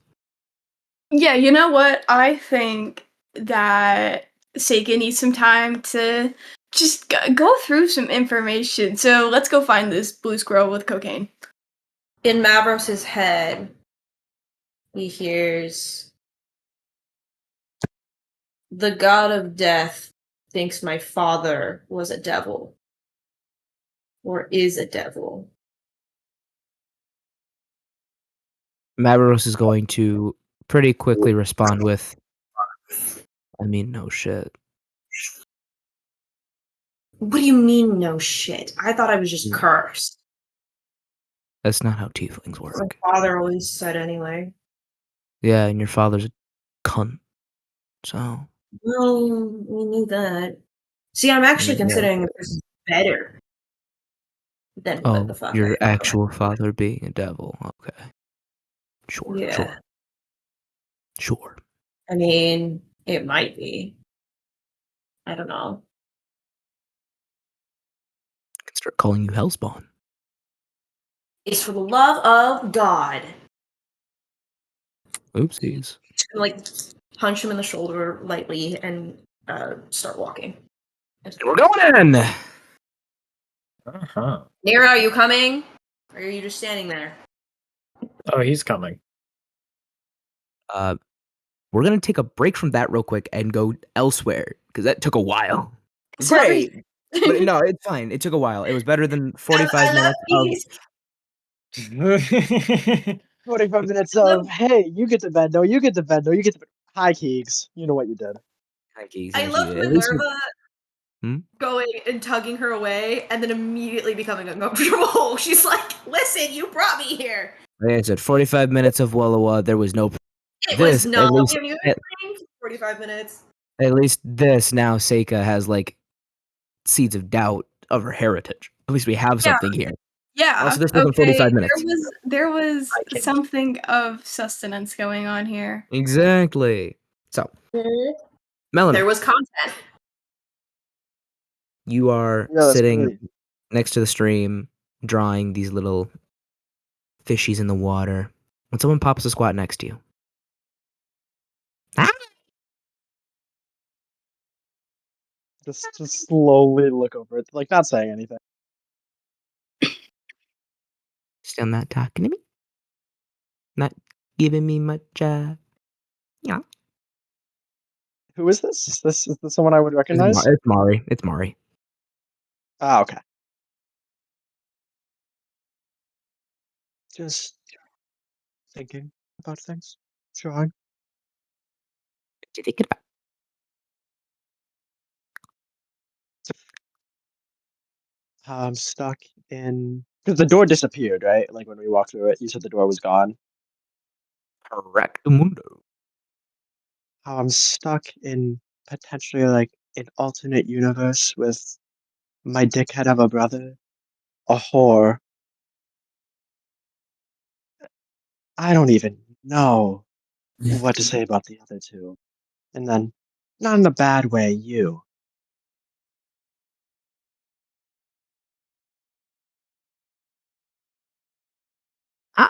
Yeah, you know what? I think that Seika needs some time to just go through some information. So let's go find this blue squirrel with cocaine. In Mavros's head, he hears, "The god of death thinks my father was a devil. Or is a devil." Mavros is going to pretty quickly respond with, I mean, no shit. What do you mean, no shit? I thought I was just cursed. That's not how tieflings My work. father always said anyway. Yeah, and your father's a cunt. So. Well, we knew that. See, I'm actually Yeah. considering if this is better than what the Oh, fuck your I thought. actual father being a devil. Okay. Sure, Yeah. sure. I mean, it might be. I don't know. I can start calling you Hellspawn. It's for the love of God. Oopsies. Just gonna, like, punch him in the shoulder lightly and start walking. And we're going in! Uh-huh. Nero, are you coming? Or are you just standing there? Oh, he's coming. We're gonna take a break from that real quick and go elsewhere, because that took a while. Sorry. Great! But no, it's fine. It took a while. It was better than 45 minutes of... 45 minutes of, hey, you get to bed, no, you get to bed, no, you get to bed. Hi, Keags. You know what you did. Thank you, I thank loved you. At least Minerva going and tugging her away and then immediately becoming uncomfortable. She's like, "Listen, you brought me here." like I said, 45 minutes of Wallawa, there was no... It was not. At least, Have you been playing for 45 minutes? at least this, now Seika has, like, seeds of doubt of her heritage. At least we have something here. Yeah. Also, this took him 45 minutes. There was I can't. something of sustenance going on here. Exactly. So, There Melome, was content. you are Yeah, that's sitting great. next to the stream, drawing these little fishies in the water. when someone pops a squat next to you. Ah! Just slowly look over it, like not saying anything. Still not talking to me? Not giving me much, yeah. Who is this? Is this someone I would recognize? It's Mari. It's Mari. Ah, okay. Just thinking about things. Sure. What you thinking about? I'm stuck in because the door disappeared, right? Like when we walked through it, you said the door was gone. Correct mundo. How I'm stuck in potentially like an alternate universe with my dickhead of a brother, a whore. I don't even know what to say about the other two. And then, not in a bad way, you. Ah!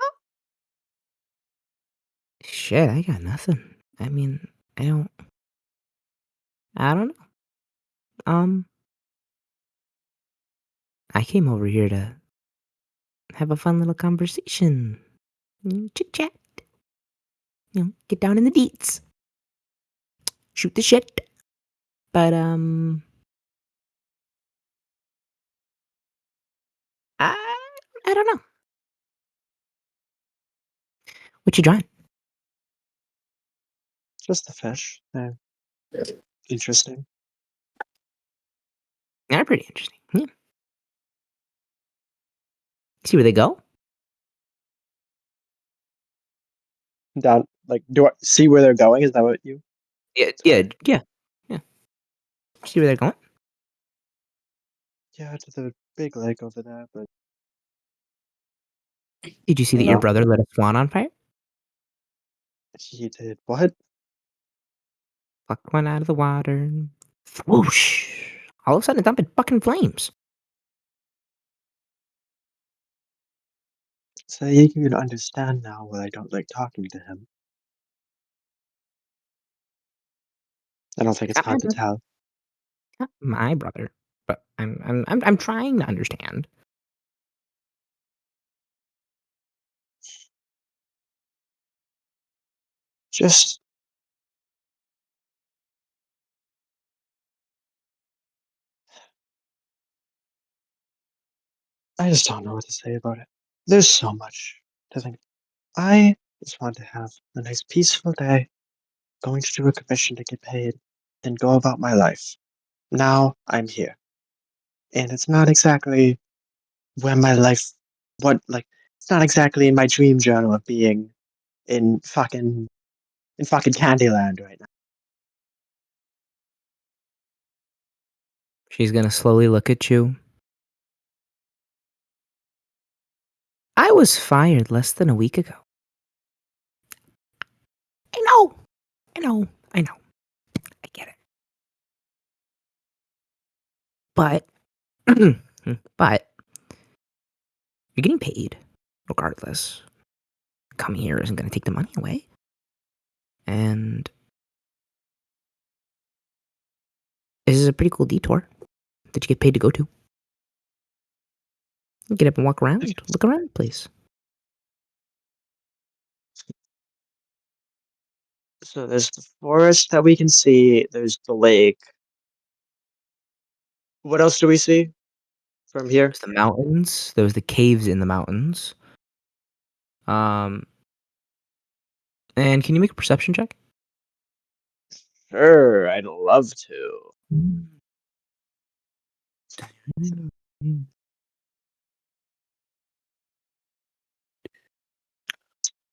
Shit, I got nothing. I mean, I don't know. I came over here to have a fun little conversation. Chit chat. Get down in the deets. Shoot the shit. But, I don't know. What you drawing? Just the fish. Interesting. They're pretty interesting. Yeah. See where they go? Down, like, do I see where they're going? Is that what you? Yeah. See where they're going? Yeah, to the big lake over there, but Did you see I that don't your know. brother lit a swan on fire? He did what? Plucked one out of the water. Whoosh! All of a sudden, it's up in fucking flames. So you can understand now why I don't like talking to him. I don't think it's Not my hard to brother. tell. Not my brother. But I'm trying to understand. Just I just don't know what to say about it. There's so much to think. I just want to have a nice peaceful day, going to do a commission to get paid, then go about my life. Now I'm here. And it's not exactly where my life it's not exactly in my dream journal of being in fucking Candyland right now. She's gonna slowly look at you. I was fired less than a week ago. I know. I get it. But, but, you're getting paid, regardless. Coming here isn't gonna take the money away. And this is a pretty cool detour that you get paid to go to. You get up and walk around. Look around, please. So there's the forest that we can see, there's the lake. What else do we see from here? There's the mountains. There was the caves in the mountains. And can you make a perception check? Sure, I'd love to.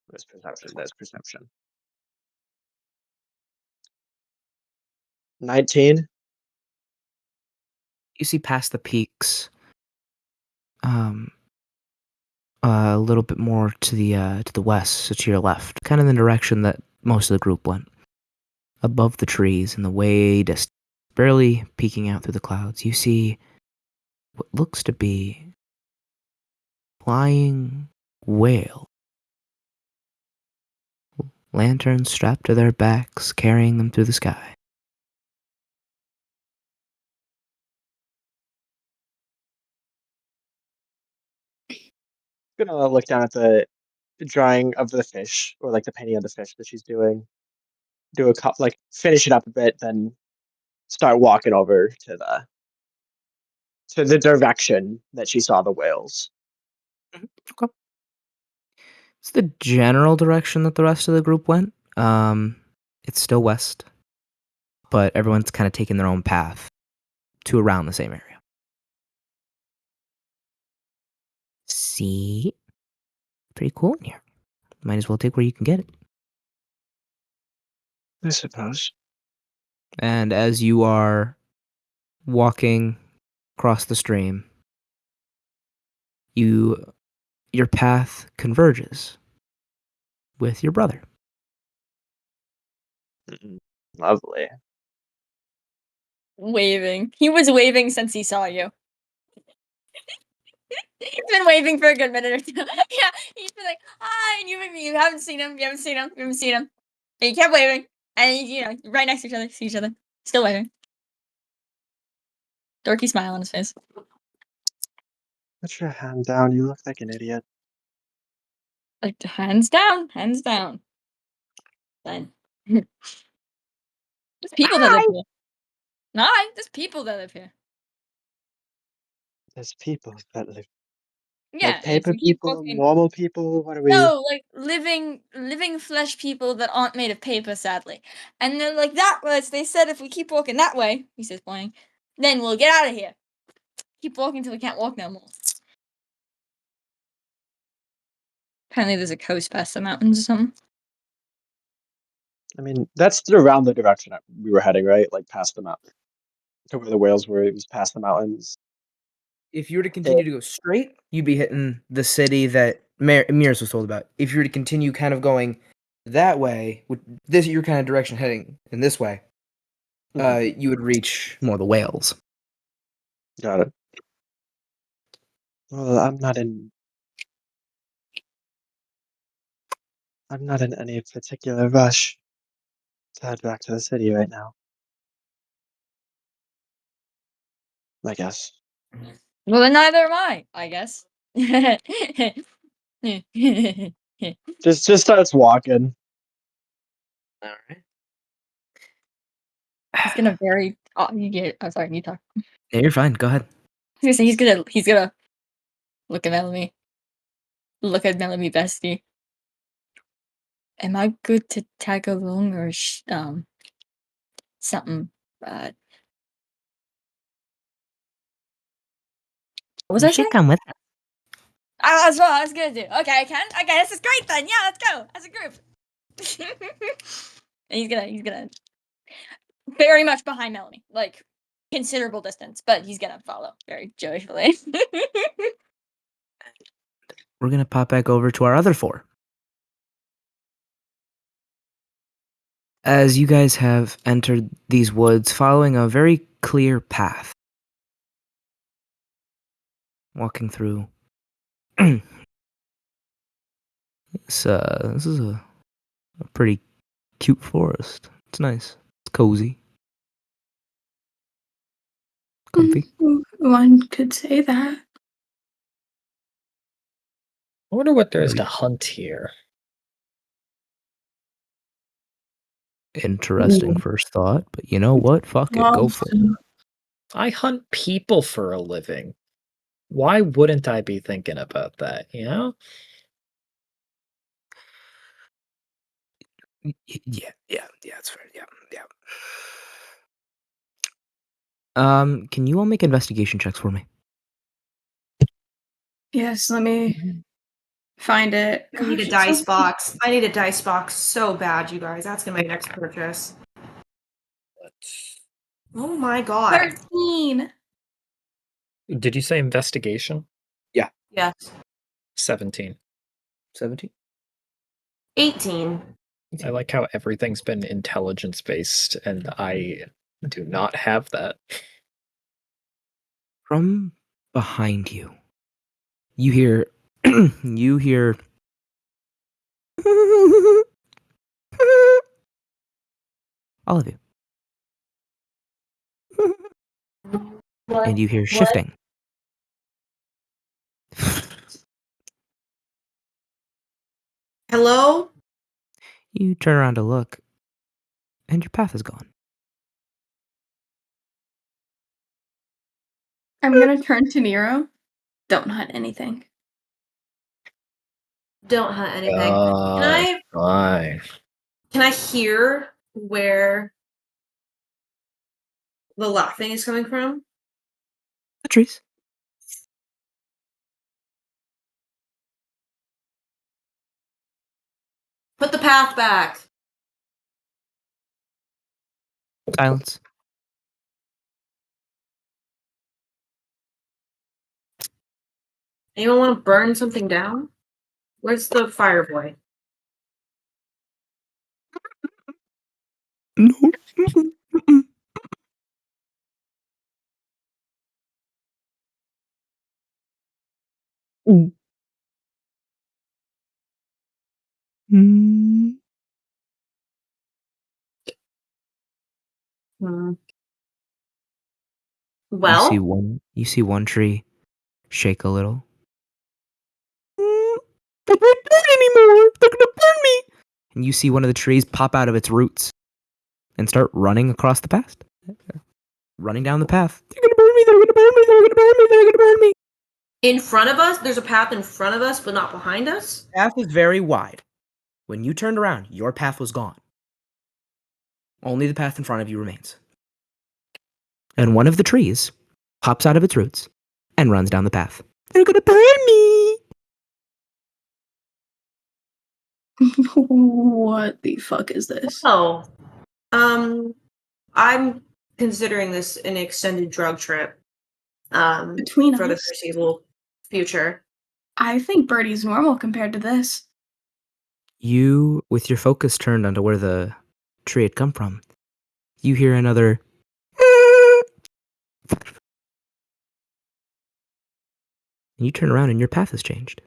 There's perception, there's perception. 19? You see past the peaks. A little bit more to the west, so to your left, kind of the direction that most of the group went. Above the trees, in the way distant, barely peeking out through the clouds, you see what looks to be flying whale. lanterns strapped to their backs, carrying them through the sky. Gonna look down at the drawing of the fish, or like the painting of the fish that she's doing. Do a like finish it up a bit, then start walking over to the direction that she saw the whales. Okay. It's the general direction that the rest of the group went. It's still west, but everyone's kind of taking their own path to around the same area. See? Pretty cool in here. Might as well take where you can get it. I suppose. And as you are walking across the stream, your path converges with your brother. Lovely. Waving. He was waving since he saw you. He's been waving for a good minute or two. Yeah, he's been like, hi, and you haven't seen him, you haven't seen him. And he kept waving. And, right next to see each other. Still waving. Dorky smile on his face. Put your hand down, you look like an idiot. Like, hands down. Then. There's people that live here. Hi, there's people that live here. There's people that live. Yeah, Like paper if we keep people, walking. normal people, what are we? No, like living flesh people that aren't made of paper, sadly. And they're like, that was, they said if we keep walking that way, he says pointing, then we'll get out of here. Keep walking till we can't walk no more. Apparently there's a coast past the mountains or something. I mean, that's around the direction we were heading, right? Like past the mountain. To where the whales were, it was past the mountains. If you were to continue to go straight, you'd be hitting the city that Meris was told about. If you were to continue kind of going that way, with this your kind of direction heading in this way, you would reach more of the whales. Got it. Well, I'm not in any particular rush to head back to the city right now. I guess. Well, then neither am I guess. Just starts walking. All right. He's gonna very. Oh, sorry, you talk. Yeah, you're fine. Go ahead. I was gonna say he's gonna look at Melome. Look at Melome, bestie. Am I good to tag along or something? What was I saying? Come with us. That's what I was gonna do. Okay, I can. Okay, this is great then. Yeah, let's go as a group. And he's gonna very much behind Melome, like considerable distance, but he's gonna follow very joyfully. We're gonna pop back over to our other four. As you guys have entered these woods following a very clear path, walking through this is a pretty cute forest. It's nice. It's cozy. Comfy. One could say that. I wonder what there is to hunt here. Interesting first thought, but you know what? Fuck it. Go for it. I hunt people for a living. Why wouldn't I be thinking about that, you know? Yeah, that's fair. Yeah. Can you all make investigation checks for me? Yes, let me find it. I need a dice box. I need a dice box so bad, you guys. That's gonna be my next purchase. Oh my god. 13. Did you say investigation? Yes. 17. 17? 18. I like how everything's been intelligence based, and I do not have that. From behind you, you hear All of you. And you hear shifting. Hello? You turn around to look, and your path is gone. I'm gonna turn to Nero. Don't hunt anything. Don't hunt anything. Fine. Can I hear where the laughing is coming from? The trees. Put the path back. Silence. Anyone want to burn something down? Where's the fire boy? No. Mm. Well, You see one tree shake a little. I won't do it anymore. They're gonna burn me. And you see one of the trees pop out of its roots and start running across the path. Running down the path. They're gonna burn me. They're gonna burn me. They're gonna burn me. They're gonna burn me. in front of us, there's a path in front of us, but not behind us. Path is very wide. When you turned around, your path was gone. Only the path in front of you remains. And one of the trees pops out of its roots and runs down the path. They're gonna burn me. What the fuck is this? Oh, I'm considering this an extended drug trip. Between for the us, foreseeable future. I think Birdie's normal compared to this. You, with your focus turned onto where the tree had come from, you hear another. And you turn around and your path has changed.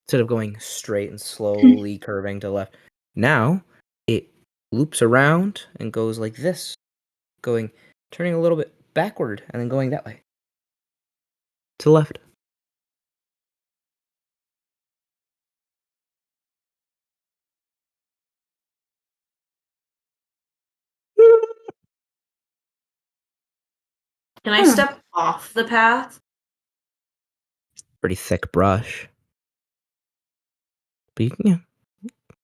Instead of going straight and slowly curving to the left, now it loops around and goes like this, turning a little bit backward and then going that way. To the left. Can I step off the path? Pretty thick brush. But you can,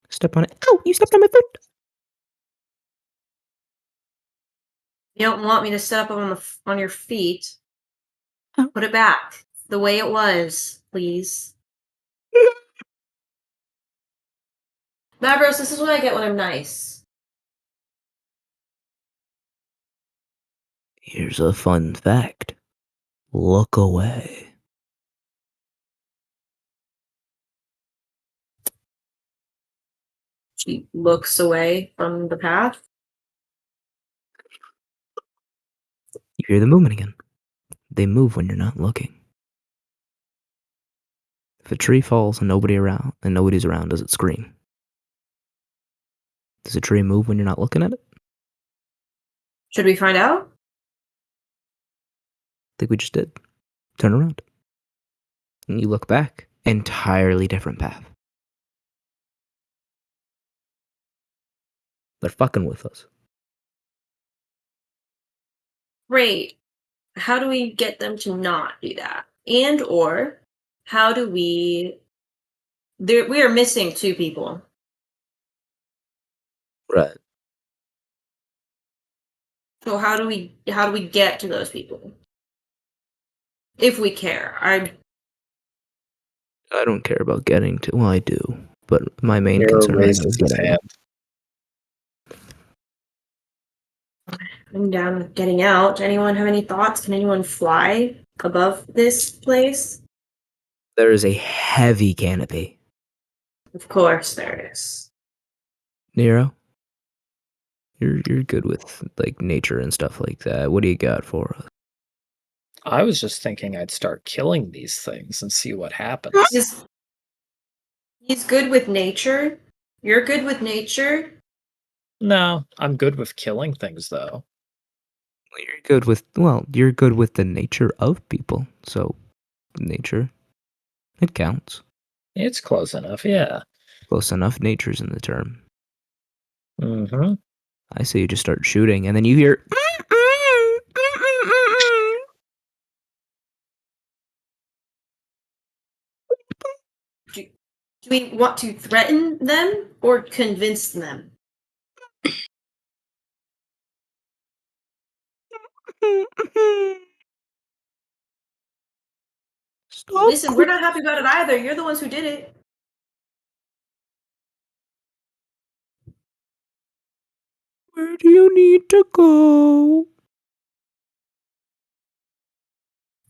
step on it. Oh, you stepped on my foot. You don't want me to step up on your feet. Oh. Put it back the way it was, please. Mavros, this is what I get when I'm nice. Here's a fun fact. Look away. She looks away from the path. You hear the movement again. They move when you're not looking. If a tree falls and nobody's around, does it scream? Does a tree move when you're not looking at it? Should we find out? I think we just did. Turn around. And you look back. Entirely different path. They're fucking with us. Great. How do we get them to not do that? And or how do we are missing 2 people. Right. So how do we get to those people? If we care. I don't care about getting to. Well, I do, but my main Nero concern right now raises is his getting. hand. I'm down with getting out. Anyone have any thoughts? Can anyone fly above this place? There is a heavy canopy. Of course there is. Nero, you're good with like nature and stuff like that. What do you got for us? I was just thinking I'd start killing these things and see what happens. He's good with nature, You're good with nature? No, I'm good with killing things, though. You're good with the nature of people. So, nature, it counts. It's close enough, yeah. Close enough. Nature's in the term. Mm-hmm. I say you just start shooting, and then you hear. Do we want to threaten them or convince them? Stop. Listen, we're not happy about it either. You're the ones who did it. Where do you need to go?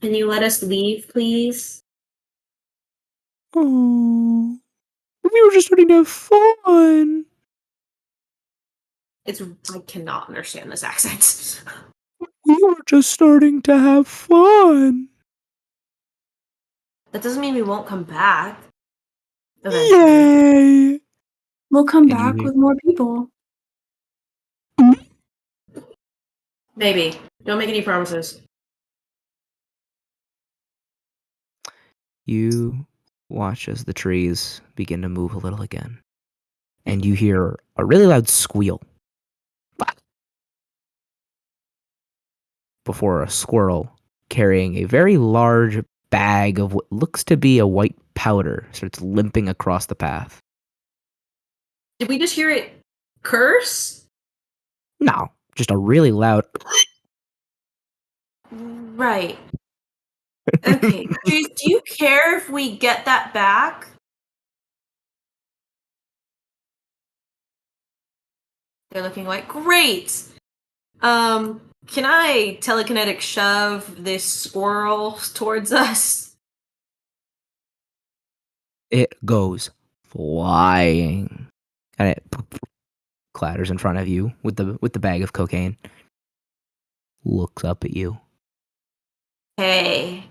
Can you let us leave, please? Oh, we were just starting to have fun. I cannot understand this accent. We were just starting to have fun. That doesn't mean we won't come back. Eventually. Yay! We'll come And back you- with more people. Maybe. Don't make any promises. You watch as the trees begin to move a little again, and you hear a really loud squeal before a squirrel carrying a very large bag of what looks to be a white powder starts limping across the path. Did we just hear it curse? No, just a really loud. Right. Okay. Do you care if we get that back? They're looking like great. Can I telekinetic shove this squirrel towards us? It goes flying, and it clatters in front of you with the bag of cocaine. Looks up at you. Hey.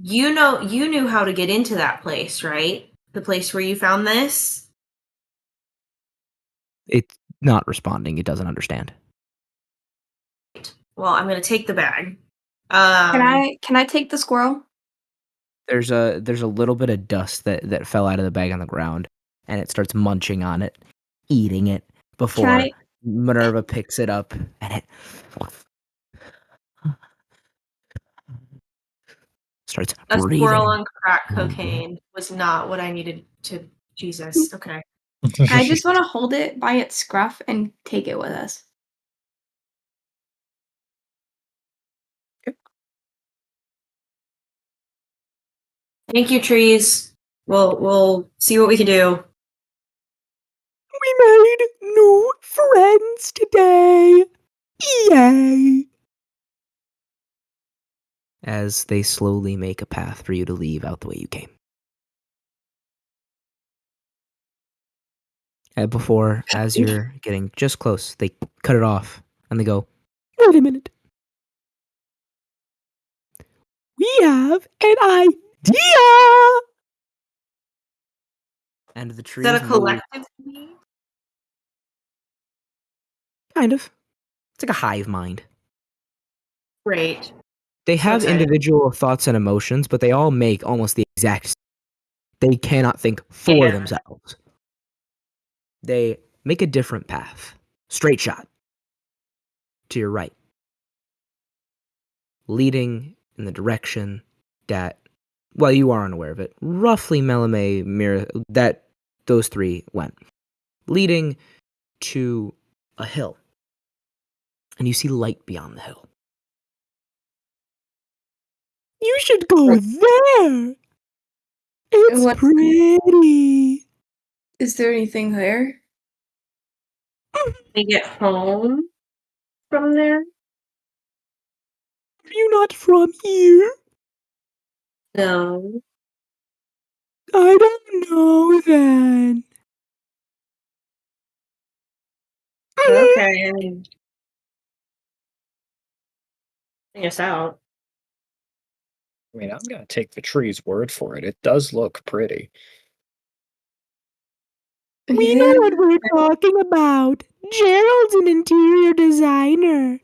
You knew how to get into that place, right? The place where you found this? It's not responding. It doesn't understand. Well, I'm gonna take the bag. Can I take the squirrel? There's a little bit of dust that fell out of the bag on the ground, and it starts munching on it, eating it before I- Minerva picks it up and it starts A breathing. squirrel on crack cocaine was not what I needed to. Jesus. Okay. I just want to hold it by its scruff and take it with us. Thank you, trees. We'll see what we can do. We made new friends today. Yay! As they slowly make a path for you to leave out the way you came. And before, as you're getting just close, they cut it off and they go, "Wait a minute. We have an idea!" And the Is trees that a move. collective? Kind of. It's like a hive mind. Great. They So have excited. individual thoughts and emotions, but they all make almost the exact same. They cannot think for Yeah. themselves. They make a different path. Straight shot. To your right. Leading in the direction that, well, you are unaware of it, roughly Melome, Meris, that those three went. Leading to a hill. And you see light beyond the hill. You should go there. It's What- pretty. Is there anything there? We get home from there? Are you not from here? No. I don't know then. Okay, I mean, bring us out. I mean, I'm gonna take the tree's word for it. It does look pretty. We know what we're talking about. Gerald's an interior designer.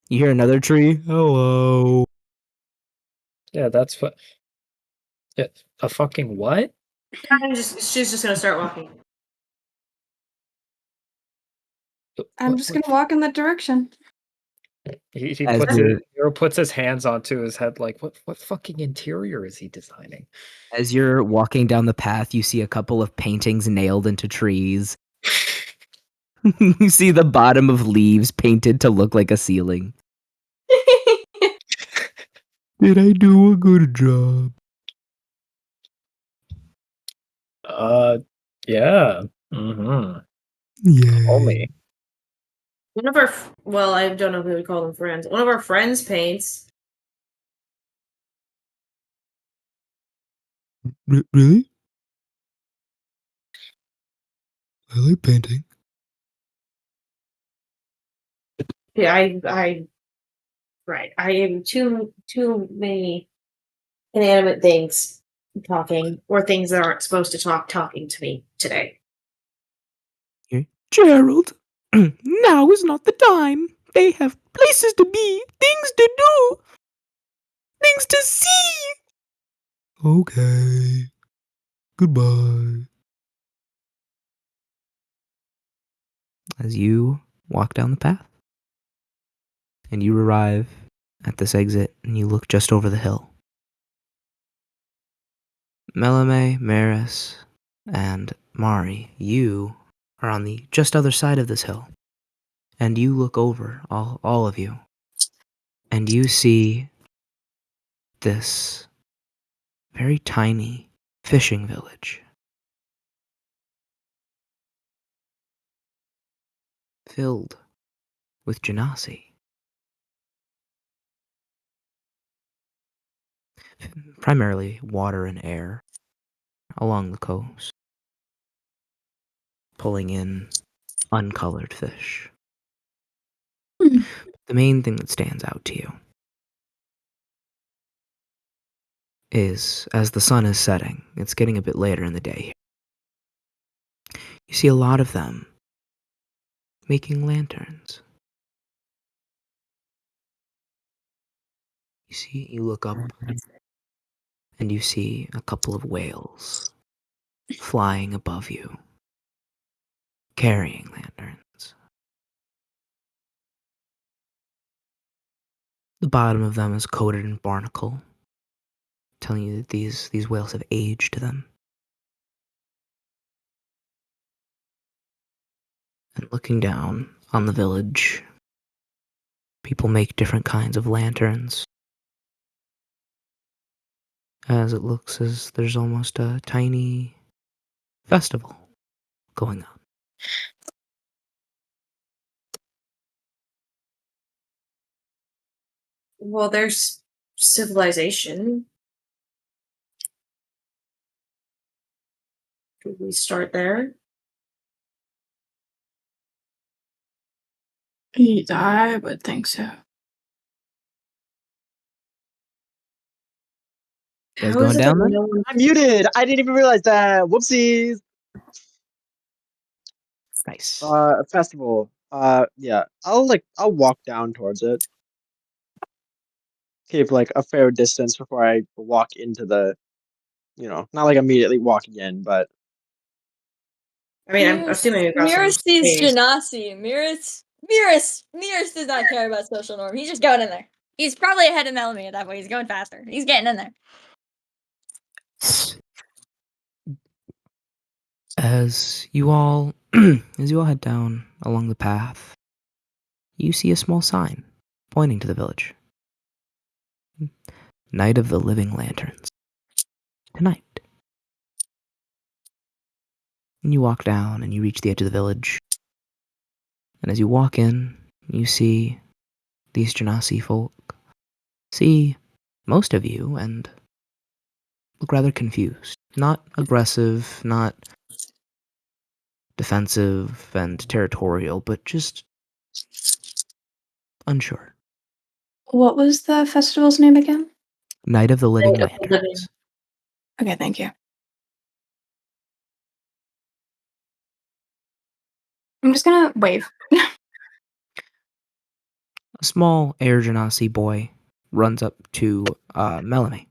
You hear another tree? Hello. Yeah, that's what. Yeah, a fucking what? She's just gonna start walking. I'm just gonna walk in that direction. He As puts you're, Nero puts his hands onto his head like what fucking interior is he designing? as you're walking down the path, you see a couple of paintings nailed into trees. You see the bottom of leaves painted to look like a ceiling. Did I do a good job? Yeah. Mm-hmm. Yeah. Call me. One of our, well, I don't know if we would call them friends. One of our friends paints. Really? I like painting. Yeah, right. I am too many inanimate things talking, or things that aren't supposed to talking to me today. Gerald, now is not the time. They have places to be, things to do, things to see. Okay. Goodbye. As you walk down the path, and you arrive at this exit, and you look just over the hill. Melome, Meris, and Mari, you are on the just other side of this hill. And you look over, all of you, and you see this very tiny fishing village filled with genasi. Primarily water and air along the coast, pulling in uncolored fish. The main thing that stands out to you is as the sun is setting, it's getting a bit later in the day here. You see a lot of them making lanterns. You look up and you see a couple of whales flying above you, carrying lanterns. The bottom of them is coated in barnacle, telling you that these whales have aged to them. And looking down on the village, people make different kinds of lanterns. As it looks as there's almost a tiny festival going on. Well, there's civilization. Could we start there? I would think so. You guys How going is it down that there? no one? I'm muted. I didn't even realize that. Whoopsies. Nice. A festival. Yeah. I'll walk down towards it. Keep like a fair distance before I walk into the, not like immediately walking in, but I mean, I'm assuming we've got some Miris sees space. Genasi. Miris does not care about social norm. He's just going in there. He's probably ahead of Melome at that point. He's going faster. He's getting in there. As you all head down along the path, you see a small sign pointing to the village. Night of the Living Lanterns. Tonight. And you walk down and you reach the edge of the village. And as you walk in, you see these Genasi folk. See most of you and look rather confused. Not aggressive, not defensive and territorial, but just unsure. What was the festival's name again? Night of the Living Night of the Living. Lanterns. Okay, thank you. I'm just gonna wave. A small air genasi boy runs up to Melome.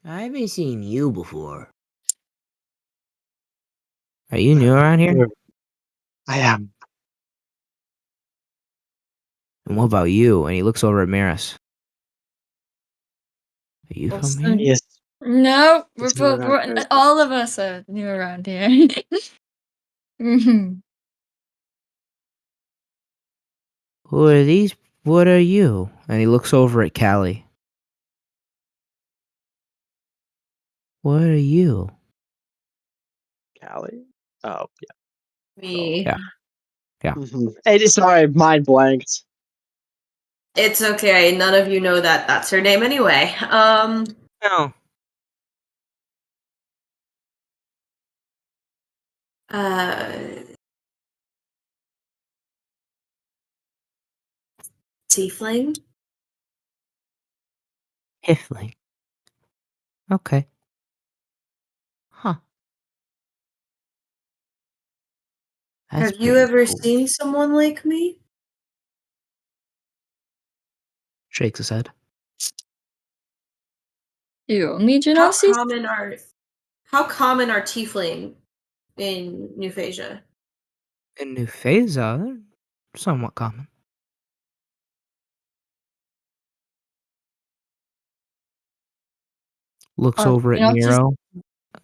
I haven't seen you before. Are you new around here? I am. And what about you? And he looks over at Meris. Are you from here? Yes. No, It's new around here as well. all of us are new around here. Mhm. Who are these? What are you? And he looks over at Callie. What are you? Callie? Oh, yeah. Me. Yeah. Yeah. Hey, sorry, mind blanked. It's okay. None of you know that that's her name anyway. No. Tiefling. Hiffling. Okay. Huh. That's Have you pretty ever cool. seen someone like me? Shakes his head. You only How Genasi? common are tiefling in New Phasia? In New Phasa, they're somewhat common. Looks over at Nero.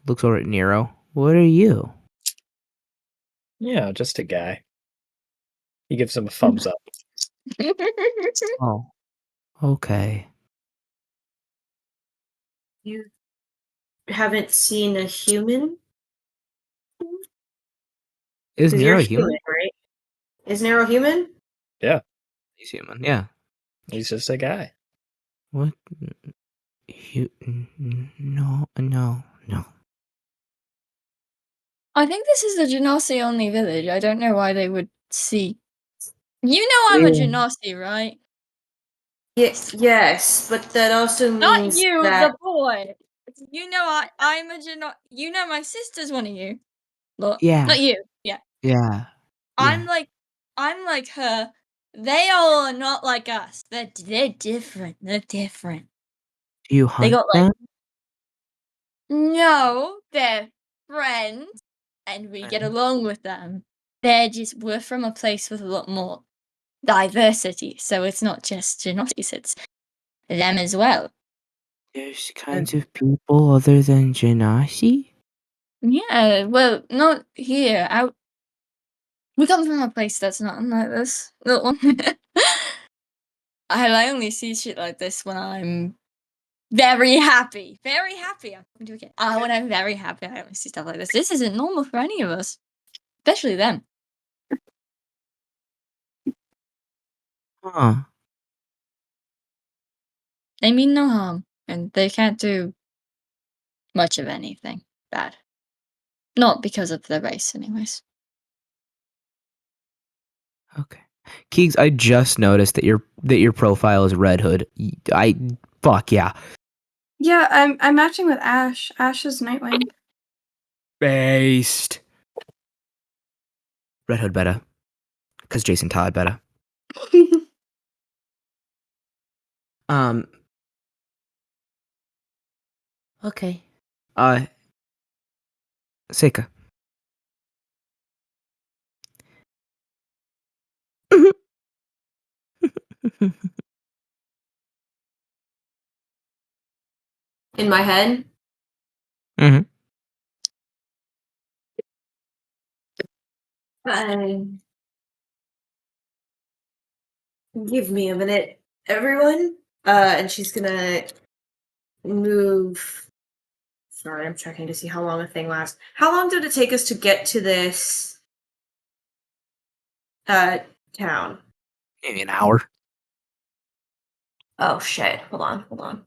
Looks over at Nero. What are you? Yeah, just a guy. He gives him a thumbs up. Oh. Okay. You haven't seen a human? Is 'Cause Nero you're human? right? Is Nero human? Yeah, He's human. Yeah. he's just a guy. What? No. I think this is a Genasi only village. I don't know why they would see. You know I'm a Genasi, right? Yes, but that also Not means you, that the boy. You know I'm a Genasi. You know my sister's one of you. Look, Yeah. not you. Yeah. Yeah. I'm like her. They all are not like us. They're different. They're different. Do you They hunt got like them? no, they're friends, and we get Friends? along with them. We're from a place with a lot more diversity, so it's not just Genosies, it's them as well. There's kinds of people other than Genasi? Yeah, well, not here. Out. We come from a place that's not like this. Little one. I only see shit like this when I'm very happy. Very happy. I'm talking to a kid. When I'm very happy, I only see stuff like this. This isn't normal for any of us, especially them. Huh. They mean no harm, and they can't do much of anything bad. Not because of their race, anyways. Okay. Keags, I just noticed that your profile is Red Hood. Fuck yeah. Yeah, I'm matching with Ash. Ash is Nightwing. Based. Red Hood better. Because Jason Todd better. Okay. Seika. in my head. Mm-hmm. Give me a minute, everyone. And she's gonna move. Sorry, I'm checking to see how long the thing lasts. How long did it take us to get to this town? Maybe an hour. Oh shit. Hold on.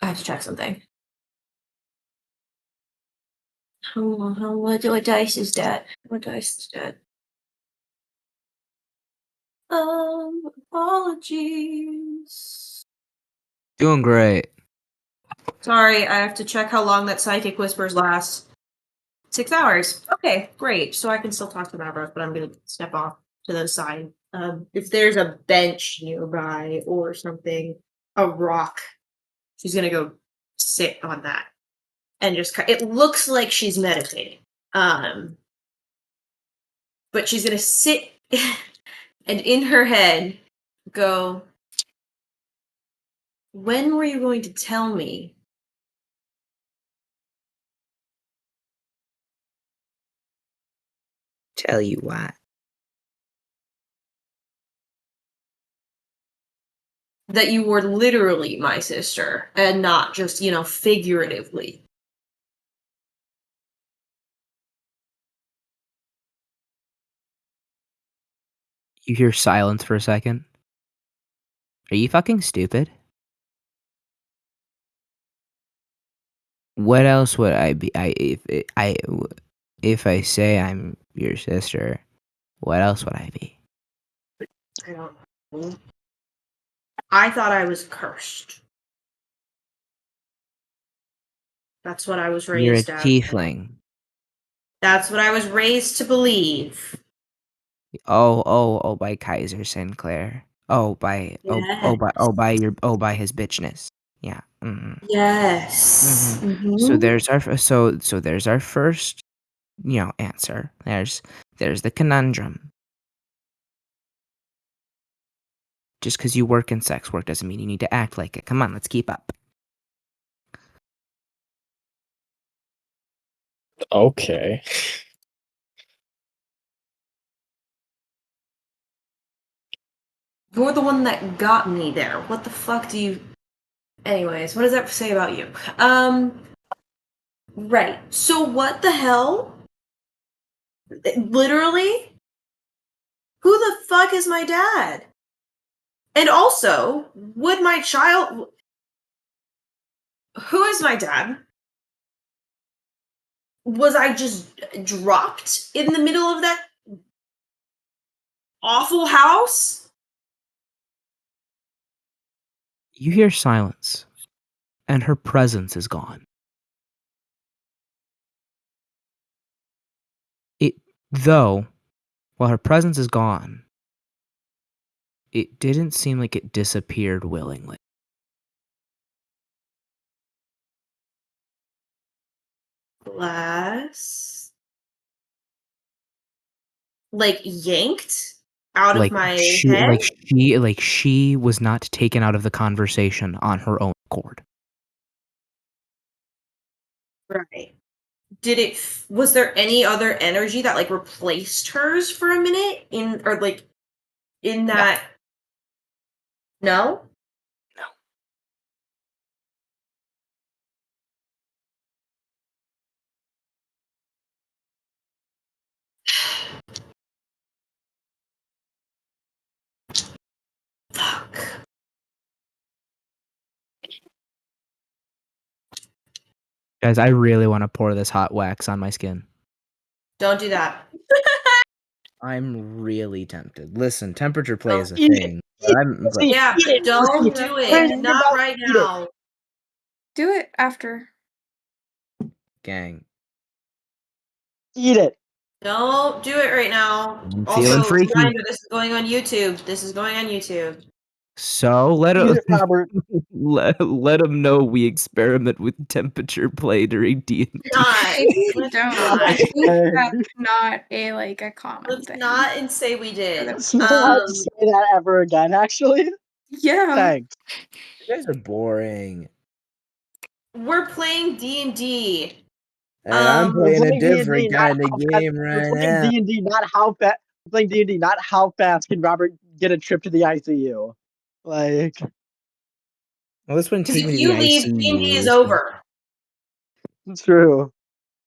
I have to check something. What dice is that? What dice is that? Apologies. Doing great. Sorry, I have to check how long that psychic whispers last. 6 hours. Okay, great. So I can still talk to Maverick, but I'm gonna step off to the side. If there's a bench nearby or something, a rock, she's gonna go sit on that and just. It looks like she's meditating. But she's gonna sit and in her head go. When were you going to tell me? Tell you what. That you were literally my sister and not just, figuratively. You hear silence for a second. Are you fucking stupid? What else would I be? If I say I'm your sister, what else would I be? I don't know. I thought I was cursed. That's what I was You're a raised as. tiefling. That's what I was raised to believe. Oh, by Kaiser Sinclair. By his bitchness. Yeah. Mm-hmm. Yes. Mm-hmm. Mhm. So there's our first, answer. There's the conundrum. Just because you work in sex work doesn't mean you need to act like it. Come on, let's keep up. Okay. You're the one that got me there. What the fuck do you... Anyways, what does that say about you? Right. So what the hell? Literally? Who the fuck is my dad? And also, would my child... Who is my dad? Was I just dropped in the middle of that awful house? You hear silence, and her presence is gone. Though, while her presence is gone, it didn't seem like it disappeared willingly. Glass. Like yanked out of my head? She was not taken out of the conversation on her own accord. Right. Was there any other energy that replaced hers for a minute in that? No? No. Fuck. Guys, I really want to pour this hot wax on my skin. Don't do that. I'm really tempted. Listen, temperature play Oh, is a eat it. thing. But Yeah, Eat it. don't Eat it. do Put it. in your Not mouth, right eat it. now. Do it after. gang, Eat it. Don't do it right now. I'm Also, feeling freaky. reminder, this is going on YouTube. So let Eat it, Robert. let them know we experiment with temperature play during D&D. Not. Maybe Let's don't. not. I think that's not a common Let's thing. not and say we did. Let's not say that ever again, actually. Yeah. Thanks. You guys are boring. We're playing D&D. And I'm playing a D&D, different not kind of how fast- game We're right playing now. D&D, not how fast. We're playing D&D, not how fast can Robert get a trip to the ICU. Like, Well, this wouldn't Because take if me to you the leave, ICU. D&D is over. it's true.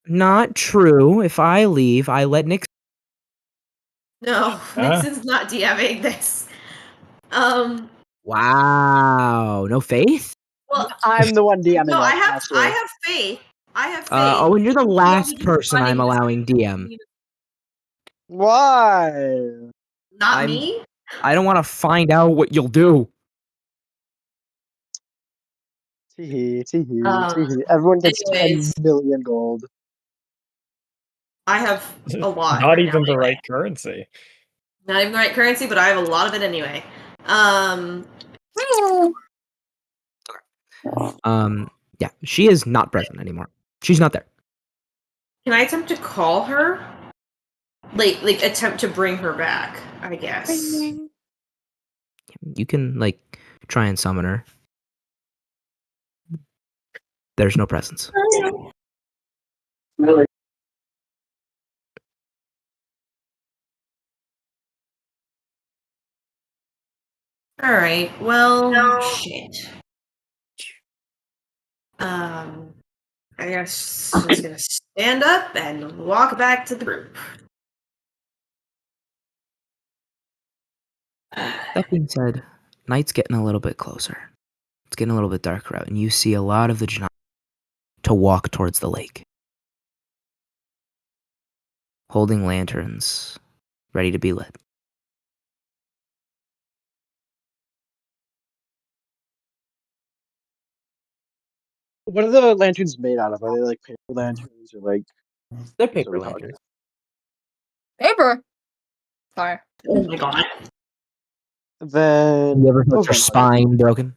Not true. If I leave, I let Nixon. No, Nixon's not DMing this. Wow. No faith? Well, I'm the one DMing no, it, I have actually. faith. Owen, you're the You'll last be person I'm running this allowing DM. Why? Not me? I don't want to find out what you'll do. Tee-hee, tee-hee, tee-hee. Everyone gets 10 anyways. million gold. I have a lot. Not right even now, the anyway. right currency. Not even the right currency, but I have a lot of it anyway. Yeah, she is not present anymore. She's not there. Can I attempt to call her? Like attempt to bring her back, I guess. You can try and summon her. There's no presence. Really? All right. Well, shit. I guess I'm just gonna stand up and walk back to the group. That being said, night's getting a little bit closer. It's getting a little bit darker out, and you see a lot of the Janai to walk towards the lake, holding lanterns, ready to be lit. What are the lanterns made out of? Are they like paper lanterns or like? They're what are paper we talking? lanterns. Paper. Sorry. Oh my god. Then You ever felt those your aren't hard. spine broken?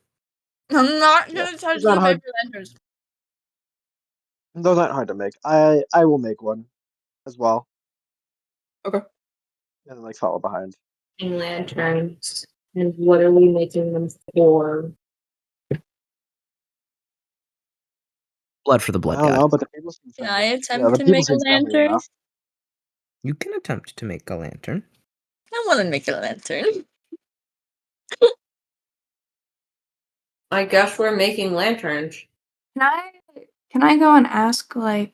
I'm not Yeah, gonna touch those the aren't hard. paper lanterns. Those aren't hard to make. I will make one as well. Okay. And then follow behind. Lanterns. And what are we making them for? Blood for the I blood don't god. know, but the people seem Can friendly. I Yeah, attempt the to people make a seem friendly lantern? enough. You can attempt to make a lantern. I want to make a lantern. I guess we're making lanterns. Can I go and ask what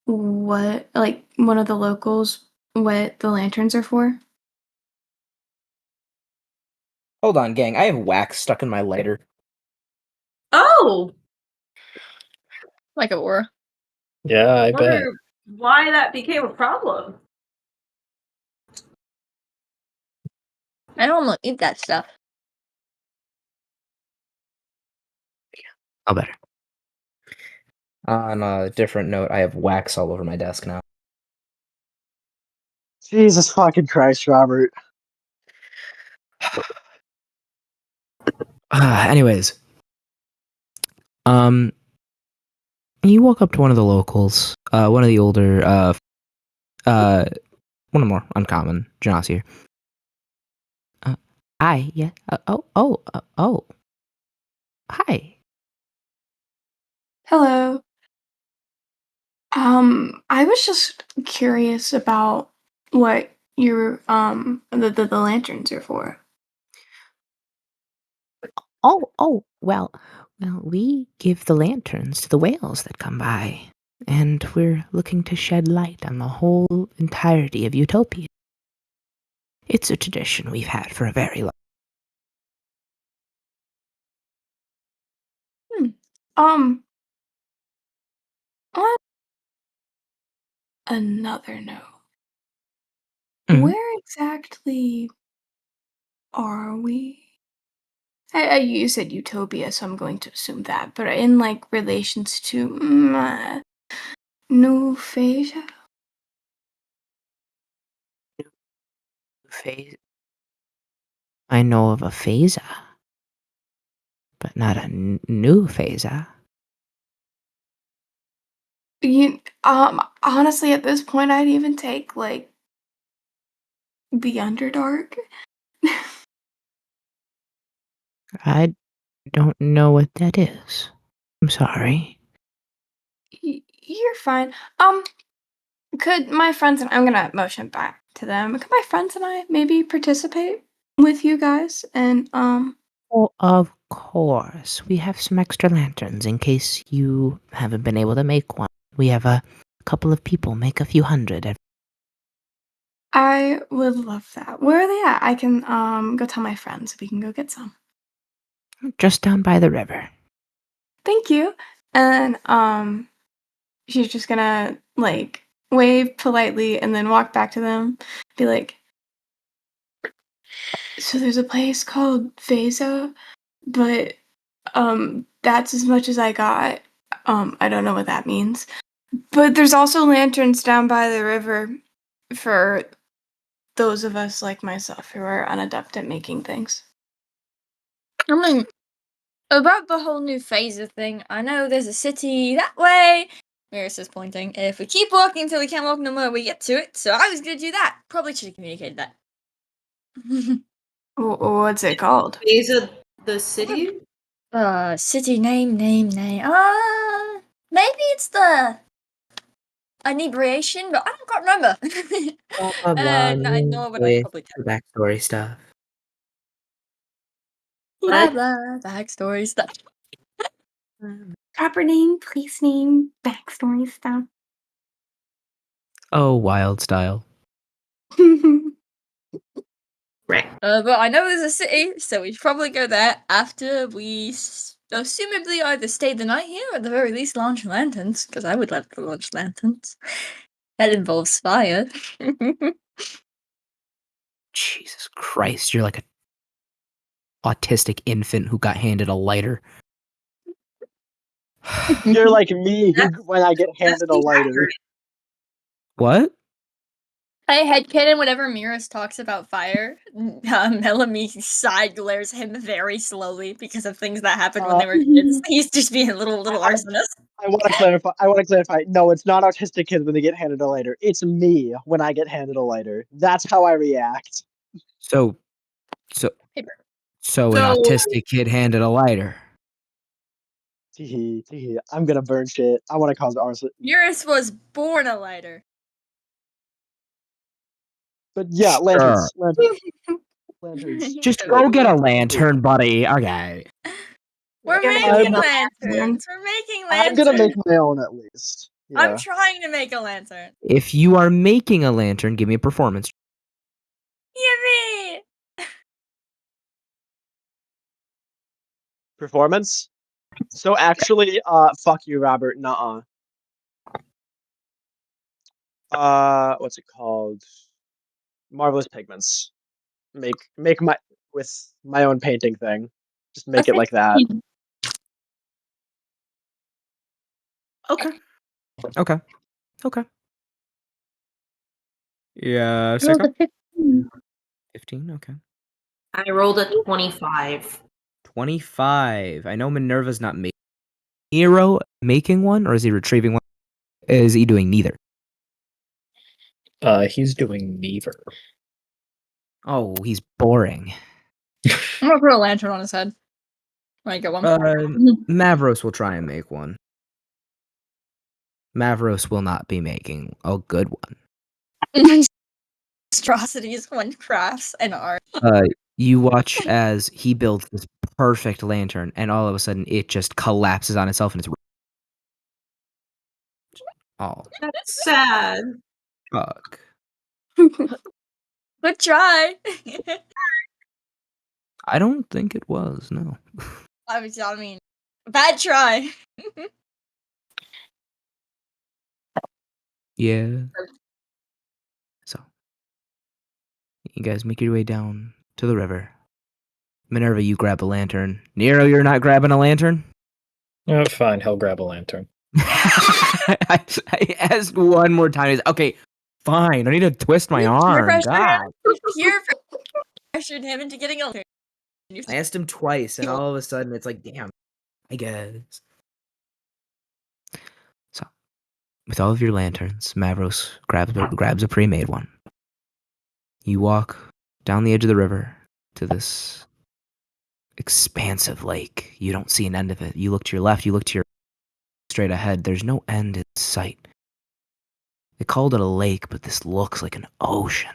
one of the locals what the lanterns are for? Hold on, gang. I have wax stuck in my lighter. Oh! Like it were. Yeah, I bet. Wonder why that became a problem. I don't want to eat that stuff. Oh, better. On a different note, I have wax all over my desk now. Jesus fucking Christ, Robert. Anyways, you walk up to one of the locals, one of the older, one of the more uncommon Genasi here. Hi, yeah. Oh. Hi. Hello. I was just curious about what your the lanterns are for. Well, we give the lanterns to the whales that come by, and we're looking to shed light on the whole entirety of Utopia. It's a tradition we've had for a very long. On another note, Mhm. where exactly are we? You said Utopia, so I'm going to assume that. But in relations to New Phasia? I know of a Phasa, but not a new Phasa. Honestly, at this point, I'd even take the Underdark. I don't know what that is. I'm sorry. You're fine. Could my friends and I'm gonna motion back to them. Could my friends and I maybe participate with you guys? And Oh, of course. We have some extra lanterns in case you haven't been able to make one. We have a couple of people make a few hundred. I would love that. Where are they at? I can go tell my friends if we can go get some. Just down by the river. Thank you. And she's just gonna wave politely and then walk back to them. Be like, so there's a place called Phasa, but That's as much as I got. I don't know what that means. But there's also lanterns down by the river for those of us like myself who are unadept at making things. I mean, about the whole new phaser thing, I know there's a city that way. Meris is pointing. If we keep walking until we can't walk no more, we get to it. So I was gonna do that. Probably should have communicated that. What's it called? Is it the city? City name. Maybe it's the inebriation, but I don't quite remember. Blah, blah, I know, but I with probably the backstory stuff. blah blah backstory stuff. Proper name, place name, backstory stuff. Oh, wild style. Right. But I know there's a city, so we should probably go there after we assumably either stay the night here or at the very least launch lanterns, because I would like to launch lanterns. That involves fire. Jesus Christ, you're like an autistic infant who got handed a lighter. You're like me That's- when I get handed a lighter. accurate. What? I headcanon whenever Miras talks about fire, Melome side glares him very slowly because of things that happened when they were kids. He's just being a little arsonist. I want to clarify. No, it's not autistic kids when they get handed a lighter. It's me when I get handed a lighter. That's how I react. So Paper. an autistic kid handed a lighter. Teehee, teehee. I'm gonna burn shit. I want to cause arson. Miras was born a lighter. But yeah, Sure. lanterns. Just go get a lantern, buddy. Okay. We're Gotta making get a lanterns. We're making I'm lanterns. gonna make my own at least. Yeah. I'm trying to make a lantern. If you are making a lantern, give me a performance. Yippee! Performance. So actually, fuck you, Robert. Nuh-uh. What's it called? Marvelous Pigments. Make my with my own painting thing. Just make it like that. Okay. Yeah, Roll the 15. 15, okay. I rolled a 25. 25. I know Minerva's not making. Nero making one, or is he retrieving one? Is he doing neither? He's doing neither. Oh, he's boring. I'm gonna put a lantern on his head. I get one. Mavros will try and make one. Mavros will not be making a good one. Monstrosities when crafts and art. You watch as he builds this perfect lantern, and all of a sudden it just collapses on itself, and it's oh That's sad. fuck. Good try. I don't think it was, no. I mean, bad try. Yeah. So you guys make your way down to the river. Minerva, you grab a lantern. Nero, you're not grabbing a lantern? Oh, fine, he'll grab a lantern. I asked one more time. Okay, fine. I need to twist my arm. God. Peer pressured him into getting a lantern. I asked him twice, and all of a sudden it's like, damn, I guess. So, with all of your lanterns, Mavros grabs a pre-made one. You walk down the edge of the river to this expansive lake. You don't see an end of it. You look to your left, you look to your straight ahead. There's no end in sight. They called it a lake, but this looks like an ocean.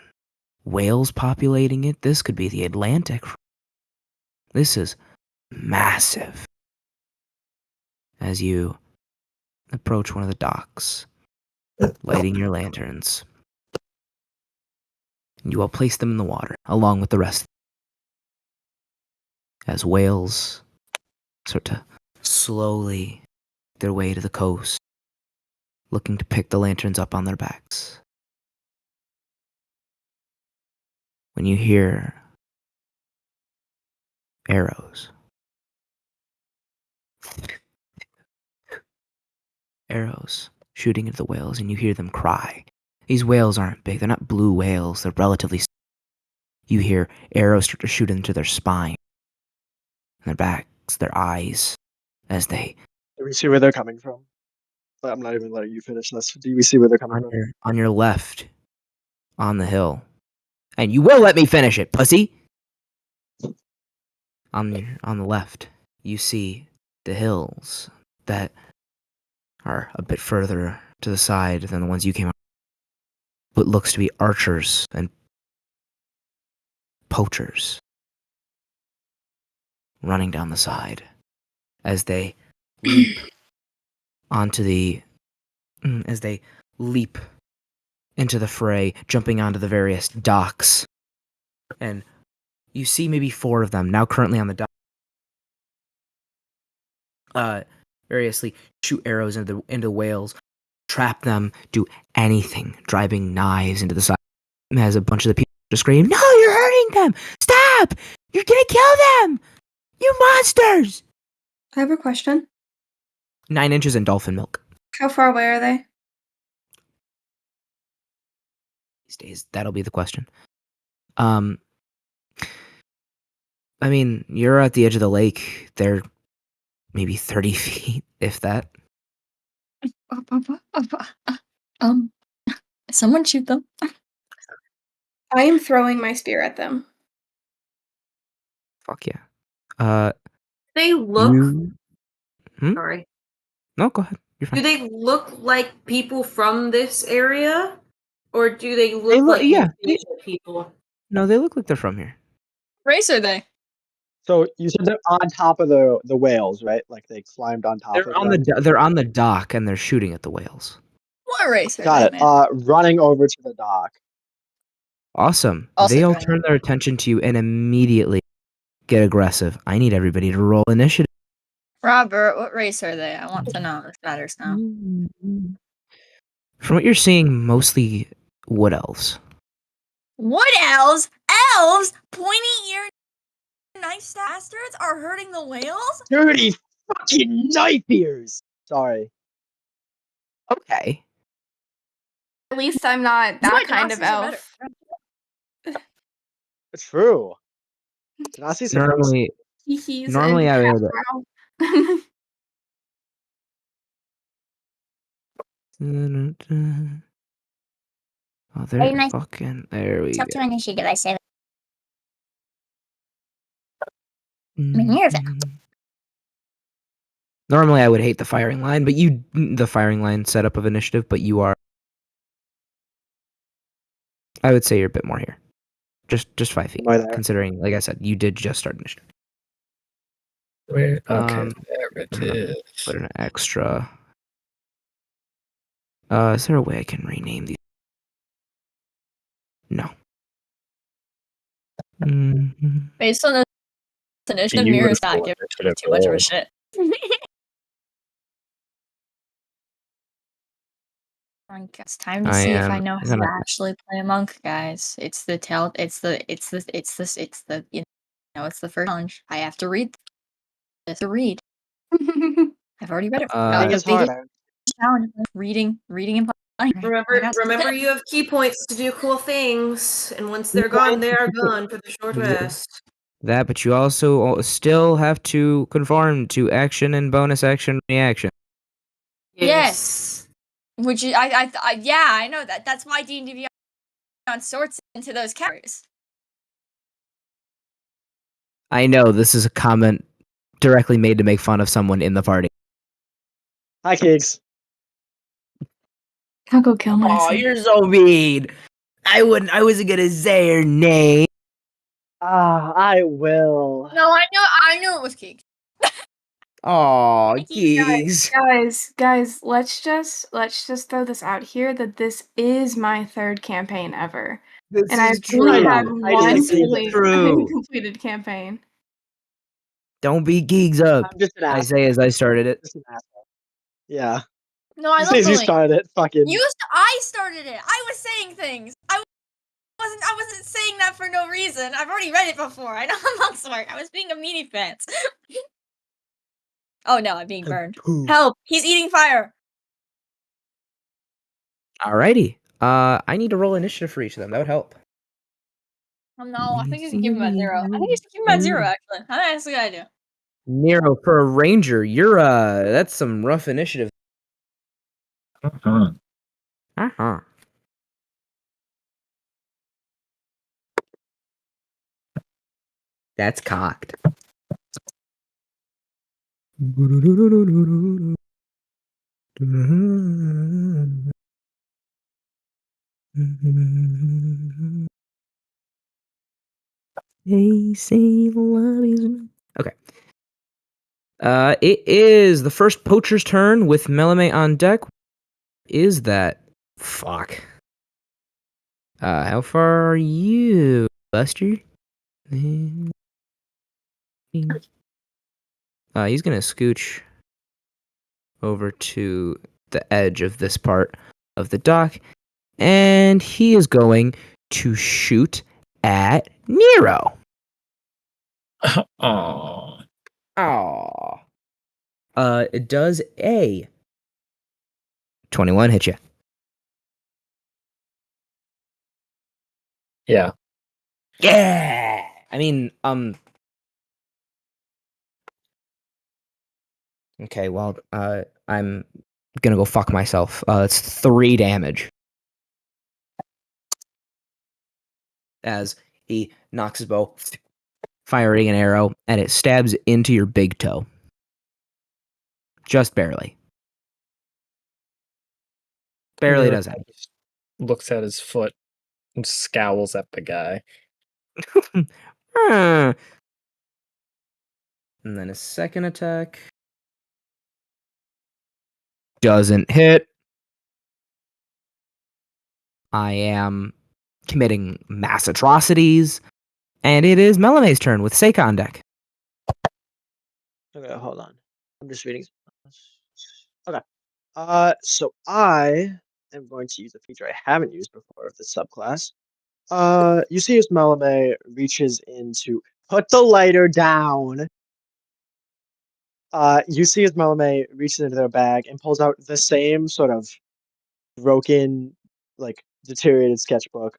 Whales populating it. This could be the Atlantic. This is massive. As you approach one of the docks, lighting your lanterns, you all place them in the water, along with the rest. As whales start to slowly make their way to the coast, looking to pick the lanterns up on their backs. When you hear arrows arrows shooting into the whales, and you hear them cry. These whales aren't big. They're not blue whales. They're relatively small. You hear arrows start to shoot into their spine, their backs, their eyes, as they... Do we see where they're coming from? I'm not even letting you finish this. Do we see where they're coming from? On your left, on the hill. And you will let me finish it, pussy! On the left, you see the hills that are a bit further to the side than the ones you came on. What looks to be archers and poachers running down the side as they leap into the fray, jumping onto the various docks. And you see maybe 4 of them now currently on the dock. Variously shoot arrows into whales, trap them, do anything, driving knives into the side. As a bunch of the people just scream, "No, you're hurting them! Stop! You're gonna kill them! You monsters!" I have a question. 9 inches in dolphin milk. How far away are they? These days, that'll be the question. I mean, you're at the edge of the lake. They're maybe 30 feet, if that. Someone shoot them. I am throwing my spear at them. Fuck yeah. They look. Hmm? Sorry. No, go ahead. You're fine. Do they look like people from this area, or do they look look- like yeah, mutation people? No, they look like they're from here. Race are they? So you said they're on top of the whales, right? Like they climbed on top of them. They're on the dock and they're shooting at the whales. What race are Got they, it. man? Running over to the dock. Awesome. Also They all trying- turn their attention to you and immediately get aggressive. I need everybody to roll initiative. Robert, what race are they? I want to know. This matters now. From what you're seeing, mostly wood elves. What elves? Elves? Pointy-eared nice bastards are hurting the whales? Dirty fucking knife ears! Sorry. Okay. At least I'm not that kind of elf. It's true. Genasi's Normally, He's Normally a I would- half-brown. oh, they're Very nice. fucking. There we Talk go. to initiative, I say that. Mhm. Minerva. Normally I would hate the firing line, but the firing line setup of initiative, but you are. I would say you're a bit more here. Just 5 feet. Am I there? Considering, like I said, you did just start initiative. Where? Okay, Um, there it is. Put an extra. Is there a way I can rename these? No. Mhm. Based on this initiative, Meris not giving too much of a shit. It's time to I see if I am know how gonna- to actually play a monk, guys. It's the it's the it's the first challenge. I have to read this to read. I've already read it. Uh, It's harder. Challenge reading and playing. Remember, you have key points to do cool things, and once they're gone, they are gone for the short rest. That, but you also still have to conform to action and bonus action reaction. Yes. Which I know that. That's why D&D Beyond sorts into those categories. I know this is a comment directly made to make fun of someone in the party. Hi, Keags. I'll go kill Oh, myself. you're so mean. I wasn't gonna say her name. I will. No, I knew it was Keags. Oh, Thank you, Keags. Guys, let's just throw this out here that this is my 3rd campaign ever. This And I've is true. only I know. had I just one like believe it. True. completed campaign. Don't beat Keags up. I'm just an I asshole. say as I started it. Just an asshole. Yeah. No, I These love days you bullying. started it. Fucking. I started it. I was saying things. I wasn't saying that for no reason. I've already read it before. I know I'm not smart. I was being a meanie pants. Oh no, I'm being burned. Help! He's eating fire. Alrighty. I need to roll initiative for each of them. That would help. No, I think you should give him a 0. I think you should give him a 0, actually. I think that's a good idea. Nero, for a ranger, you're that's some rough initiative. Uh-huh. That's cocked. They say love is... Okay. It is the first poacher's turn with Melome on deck. Is that... Fuck. How far are you, Buster? He's gonna scooch over to the edge of this part of the dock, and he is going to shoot at Nero. Aww. Aww. It does a 21 hit you? Yeah. Yeah. I mean, okay, well, I'm gonna go fuck myself. It's 3 damage. As he knocks his bow, firing an arrow, and it stabs into your big toe. Just barely. Barely Nero does it. looks at his foot and scowls at the guy. And then his second attack doesn't hit. I am committing mass atrocities, and it is Melome's turn with Seika on deck. Okay, hold on. I'm just reading. Okay. So I am going to use a feature I haven't used before of this subclass. You see as Melome reaches in to put the lighter down. You see as Melome reaches into their bag and pulls out the same sort of broken, like deteriorated sketchbook,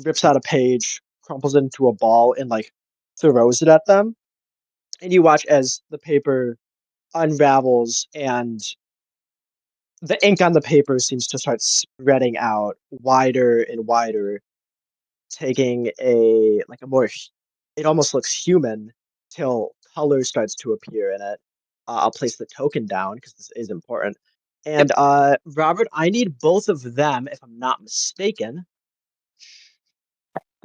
rips out a page, crumples it into a ball, and like throws it at them. And you watch as the paper unravels and the ink on the paper seems to start spreading out wider and wider, taking a like a more it almost looks human till color starts to appear in it. I'll place the token down because this is important. And Robert, I need both of them, if I'm not mistaken.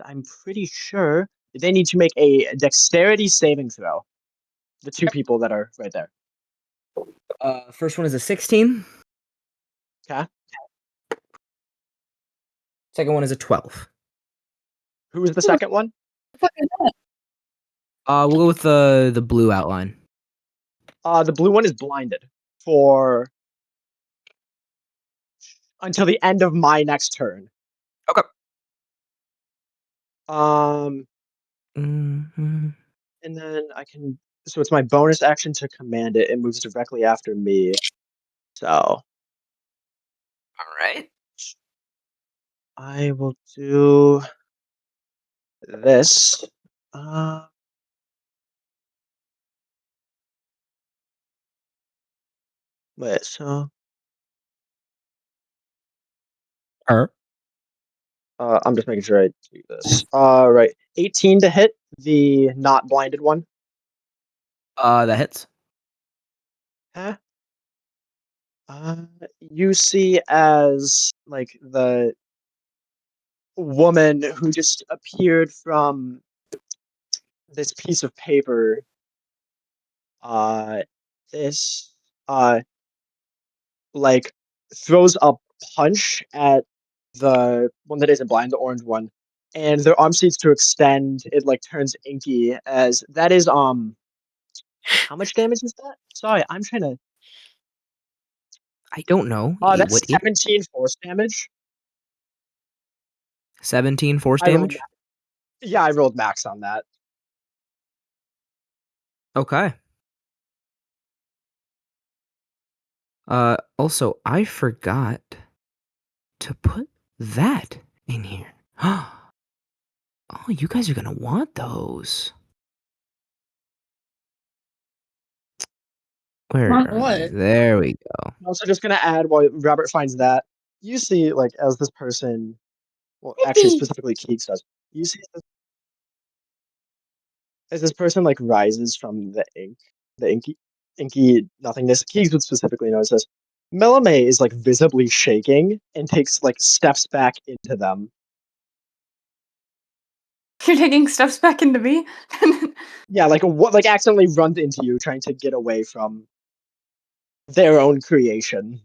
I'm pretty sure they need to make a dexterity saving throw. The two people that are right there. First one is a 16. Okay. Second one is a 12. Who is the second one? We'll go with the blue outline. The blue one is blinded for until the end of my next turn. Okay. And then I can. So it's my bonus action to command it. It moves directly after me. So. All right. I will do this. Wait. So. I'm just making sure I do this. Right. 18 to hit the not blinded one. That hits. Huh? You see as like the woman who just appeared from this piece of paper. This like throws a punch at the one that isn't blind, the orange one, and their arm seems to extend. It like turns inky as that is how much damage is that? Sorry, I'm trying to. I don't know. That's 17 force damage. 17 force I rolled, damage? yeah, I rolled max on that. Okay. Also, I forgot to put that in here. Oh, you guys are gonna want those. Where Want are they? what? There we go. I'm also just gonna add while Robert finds that, you see, like, as this person, well, actually Yippee! specifically Keags does, you see as this person like rises from the ink, the inky nothingness. Keags would specifically notice this. Melome is like visibly shaking and takes like steps back into them. You're taking steps back into me? Yeah, like what, like accidentally runs into you, trying to get away from their own creation.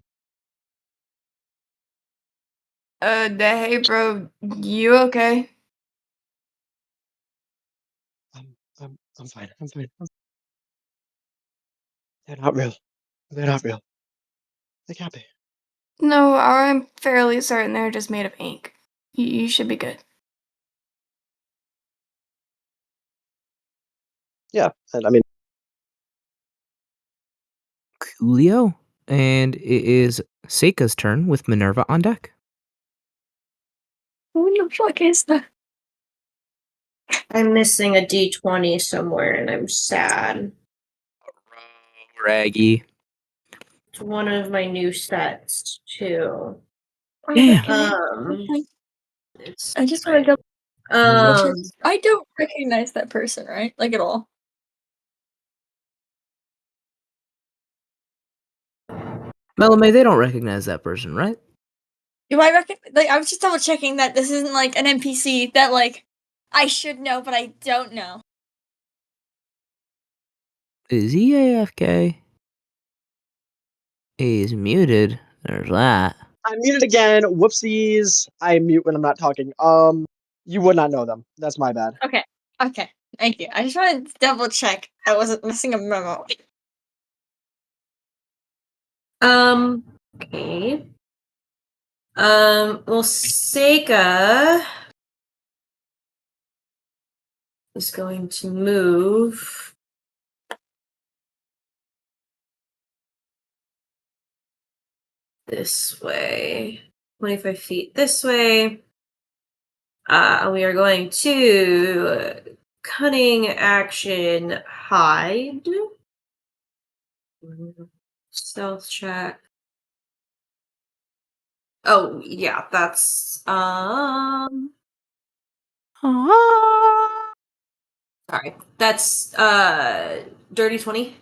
Hey, bro, you okay? I'm fine. I'm fine. They're not real. They're not real. They can't be. No, I'm fairly certain they're just made of ink. You should be good. Yeah, and I mean, Coolio. And it is Seika's turn with Minerva on deck. Who the fuck is that? I'm missing a D20 somewhere and I'm sad. Raggy. It's one of my new sets too. Damn. It's I just want to go. um I don't recognize that person, right? Like at all. Melome, they don't recognize that person, right? Do I recognize? Like, I was just double checking that this isn't like an NPC that like I should know, but I don't know. Is he AFK? He's muted. There's that. I'm muted again. Whoopsies. I mute when I'm not talking. You would not know them. That's my bad. Okay. Okay. Thank you. I just wanted to double check I wasn't missing a memo. okay. Well, Seika is going to move this way, 25 feet this way. We are going to cunning action hide. Stealth check. Oh yeah, that's sorry. That's dirty 20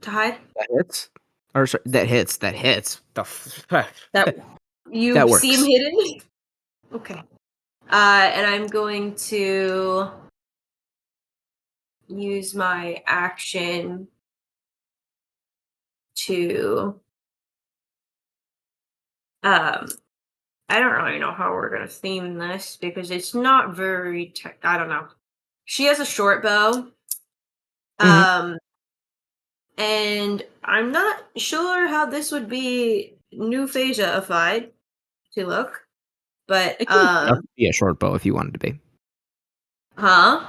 to hide. That hits. Or sorry, that hits. That hits. That you That seem works. hidden. Okay. And I'm going to use my action to I don't really know how we're gonna theme this because it's not very I don't know. She has a short bow. Mhm. And I'm not sure how this would be new phasia-ified to look, but It can be a short bow if you wanted to be. huh?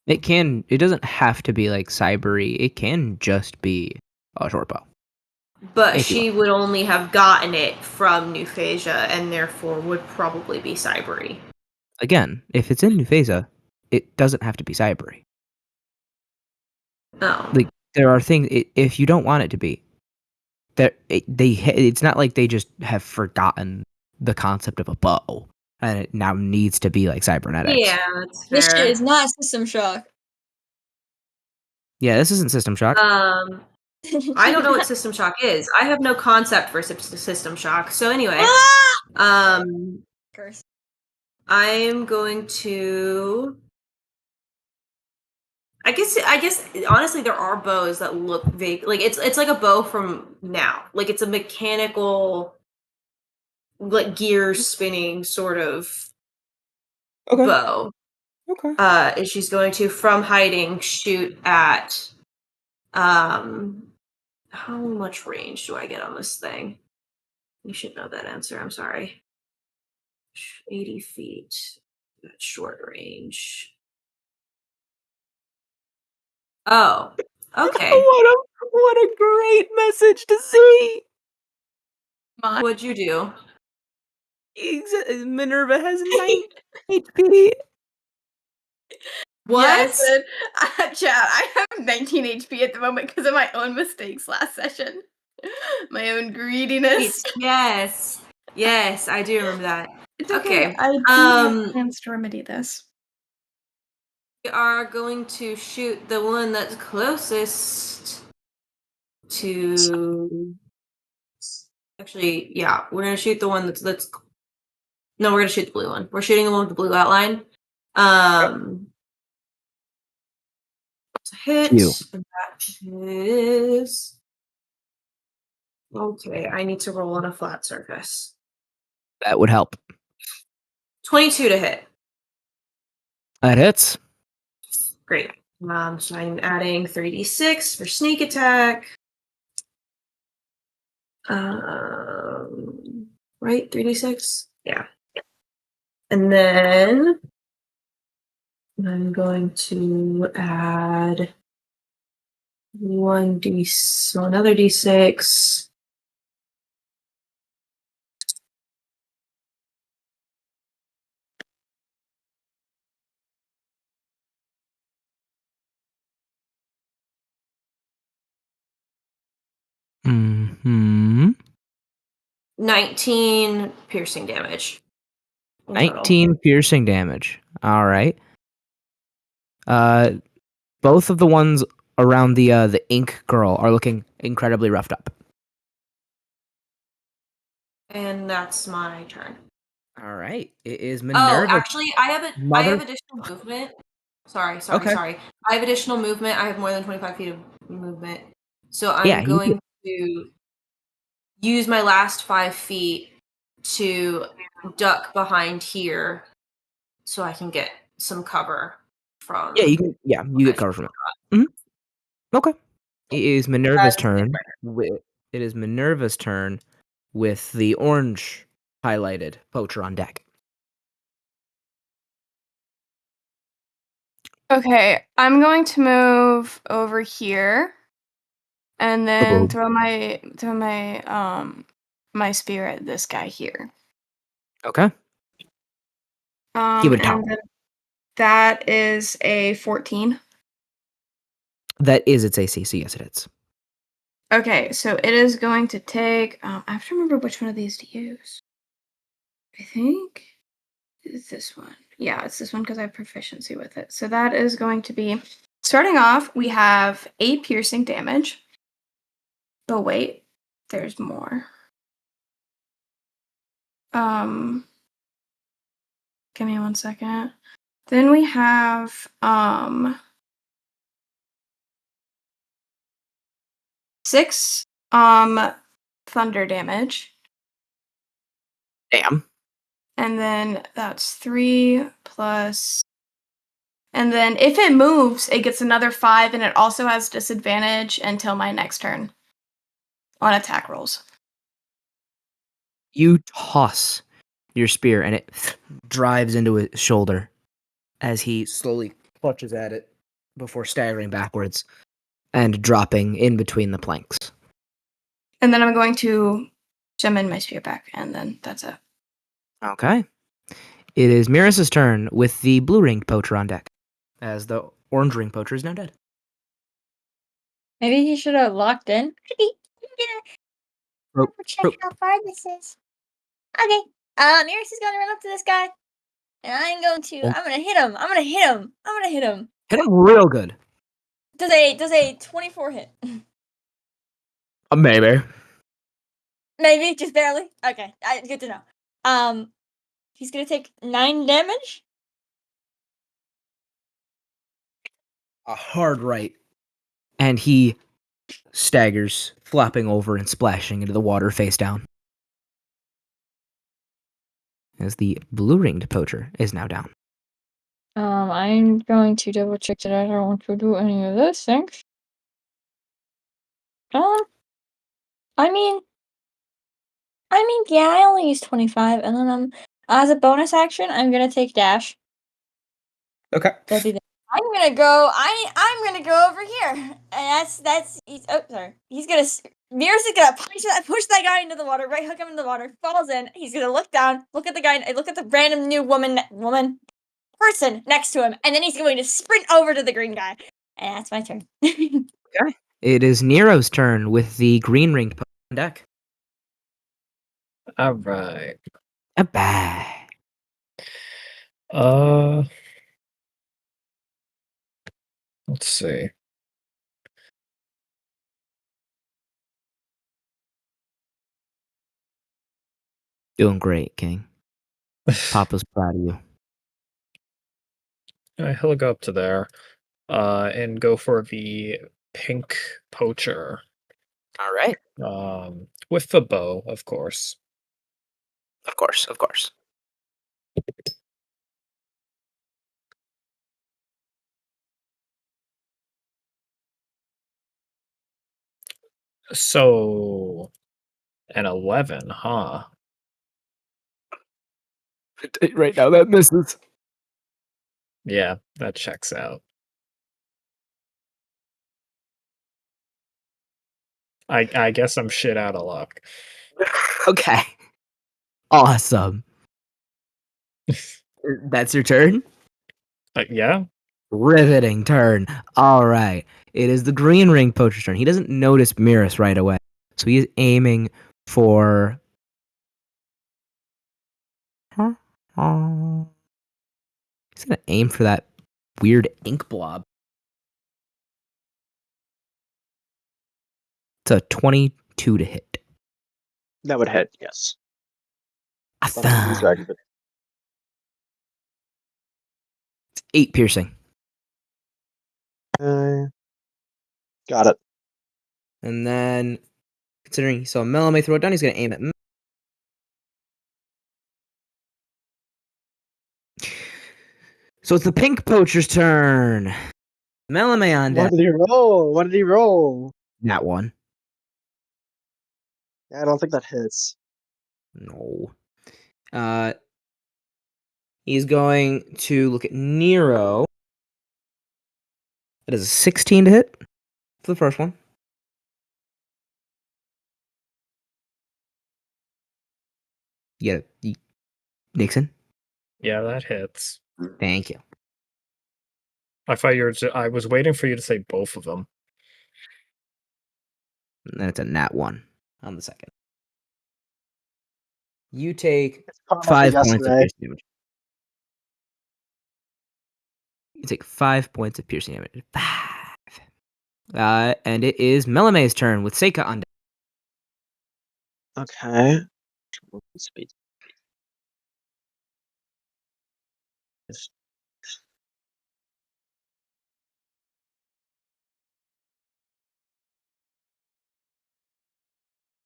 It can. It doesn't have to be like cybery. It can just be a short bow. But If you she want. would only have gotten it from New Phasia and therefore would probably be cybery. Again, if it's in Nufeza, it doesn't have to be cybery. Oh. Like there are things if you don't want it to be, that it's not like they just have forgotten the concept of a bow and it now needs to be like cybernetics. Yeah, that's This shit fair. is not System Shock. Yeah, this isn't System Shock. I don't know what System Shock is. I have no concept for System Shock. So anyway, Curse. I'm going to I guess honestly there are bows that look vague. Like it's like a bow from now. Like it's a mechanical like gear spinning sort of Okay. bow. Okay. And she's going to from hiding shoot at how much range do I get on this thing? You should know that answer. I'm sorry. 80 feet. That's short range. Oh, okay. What a great message to see. What'd you do? Minerva has 9 HP. What? Yeah, I said, chat, I have 19 HP at the moment because of my own mistakes last session. My own greediness. Yes. Yes, I do remember that. It's okay. Okay. I do have plans to remedy this. We are going to shoot the one that's closest to. Actually, yeah, we're gonna shoot the one that's. No, we're gonna shoot the blue one. We're shooting the one with the blue outline. It's a hit. You. And that is. Okay, I need to roll on a flat surface. That would help. 22 to hit. That hits. Great. So I'm adding 3d6 for sneak attack. Right? 3d6? Yeah. And then I'm going to add another d6. Mm-hmm. 19 piercing damage. in total. 19 piercing damage. All right. Both of the ones around the ink girl are looking incredibly roughed up. And that's my turn. All right. It is Oh, Minerva. actually, I have Mother- additional movement. Sorry. Okay. I have additional movement. I have more than 25 feet of movement. So I'm Yeah, you going to use my last 5 feet to duck behind here so I can get some cover from. Yeah, you can. Yeah, you get cover from it. Mm-hmm. Okay. It is Minerva's turn. It is Minerva's turn with the orange highlighted poacher on deck. Okay, I'm going to move over here and then throw my my spear at this guy here. Okay. He would And count. then that is a 14. That is its AC, so yes, it hits. Okay, so it is going to take. I have to remember which one of these to use. I think it's this one. Yeah, it's this one because I have proficiency with it. So that is going to be. Starting off, we have 8 piercing damage. Oh wait, there's more. Give me 1 second. Then we have 6 thunder damage. Damn. And then that's 3 plus. And then if it moves, it gets another 5, and it also has disadvantage until my next turn on attack rolls. You toss your spear, and it drives into his shoulder as he slowly clutches at it before staggering backwards and dropping in between the planks. And then I'm going to summon my spear back, and then that's it. Okay. It is Meris' turn with the blue-ringed poacher on deck, as the orange-ringed poacher is now dead. Maybe he should have locked in. Rope, Check rope. how far this is. Okay. Meris is gonna run up to this guy, and I'm gonna hit him. I'm gonna hit him. Hit him real good. Does a 24 hit? Maybe. Maybe, just barely. Okay, good to know. He's gonna take 9 damage. A hard right. And he staggers, flopping over and splashing into the water face down. As the blue-ringed poacher is now down. I'm going to double check that I don't want to do any of those things. Yeah, I only used 25, and then as a bonus action, I'm gonna take dash. Okay. That'd be the I'm gonna go. I'm gonna go over here, and that's. Oh, sorry. He's gonna. Meris is gonna push that guy into the water, right hook him in the water, falls in. He's gonna look down, look at the guy, look at the random new person next to him, and then he's going to sprint over to the green guy. And that's my turn. Okay. It is Nero's turn with the green ringed deck. All right. Bye. Let's see. Doing great, King. Papa's proud of you. He'll go up to there, and go for the pink poacher. All right. With the bow, of course. Of course, of course. So, an 11, huh? Right now, that misses. Yeah, that checks out. I guess I'm shit out of luck. Okay. Awesome. That's your turn? Yeah. Riveting turn. All right. It is the green ring poacher's turn. He doesn't notice Meris right away. So he is aiming for... He's going to aim for that weird ink blob. It's a 22 to hit. That would hit, yes. Awesome. It's 8 piercing. Got it. And then, considering he saw Melome throw it down, he's going to aim at... So it's the pink poacher's turn. Melome on deck. What did he roll? What did he roll? That one. Yeah, I don't think that hits. No. He's going to look at Nero. That is a 16 to hit for the first one. You get it, Nixon? Yeah, that hits. Thank you. I thought I was waiting for you to say both of them. And then it's a nat 1 on the second. You take 5 points of piercing damage. You take 5 points of piercing damage. 5. And it is Melome's turn with Seika on deck. Okay. Speed.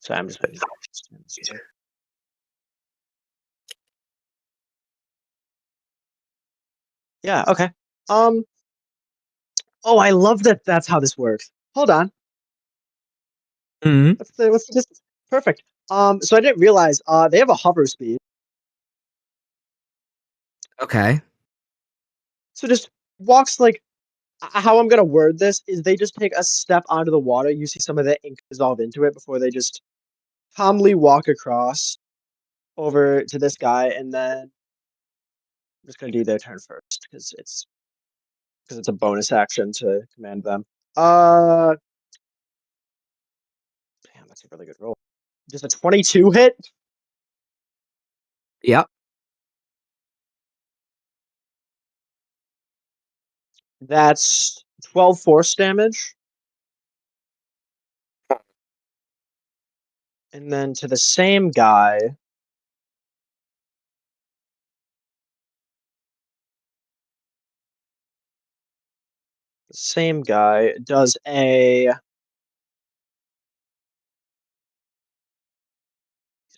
So I'm just putting. Yeah. Okay. Oh, I love that. That's how this works. Hold on. Mm-hmm. What's this? Perfect. So I didn't realize. They have a hover speed. Okay. So just walks like. How I'm gonna word this is they just take a step onto the water. You see some of the ink dissolve into it before they just calmly walk across over to this guy, and then I'm just gonna do their turn first because it's a bonus action to command them. Damn, that's a really good roll. Just a 22 hit. Yep. That's 12 force damage. And then to the same guy. The same guy does a.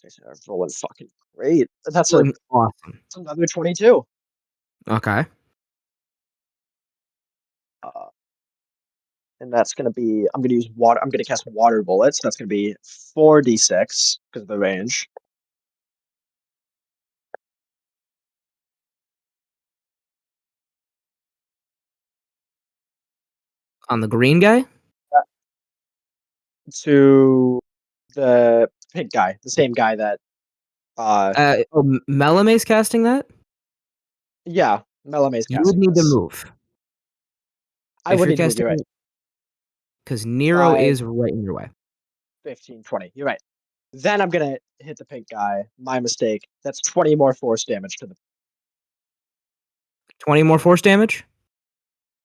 These guys are rolling fucking great. That's awesome. Another 22. Okay. And that's going to be. I'm going to use water. I'm going to cast water bullets. That's going to be 4d6 because of the range. On the green guy? To the pink guy, the same guy that Melome's casting that? yeah, Melome's You would casting need to this. move. I would need to move, you're right. Because Nero is right in your way. 15, 20. You're right. Then I'm gonna hit the pink guy. My mistake. That's 20 more force damage to the. 20 more force damage?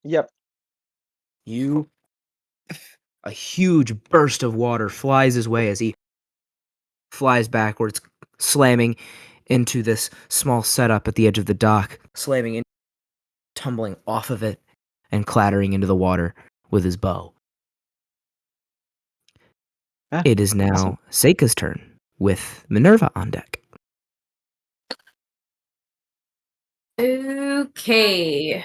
Yep. A huge burst of water flies his way as he flies backwards, slamming into this small setup at the edge of the dock, slamming in, tumbling off of it, and clattering into the water with his bow. It is now awesome. Seika's turn, with Minerva on deck. Okay.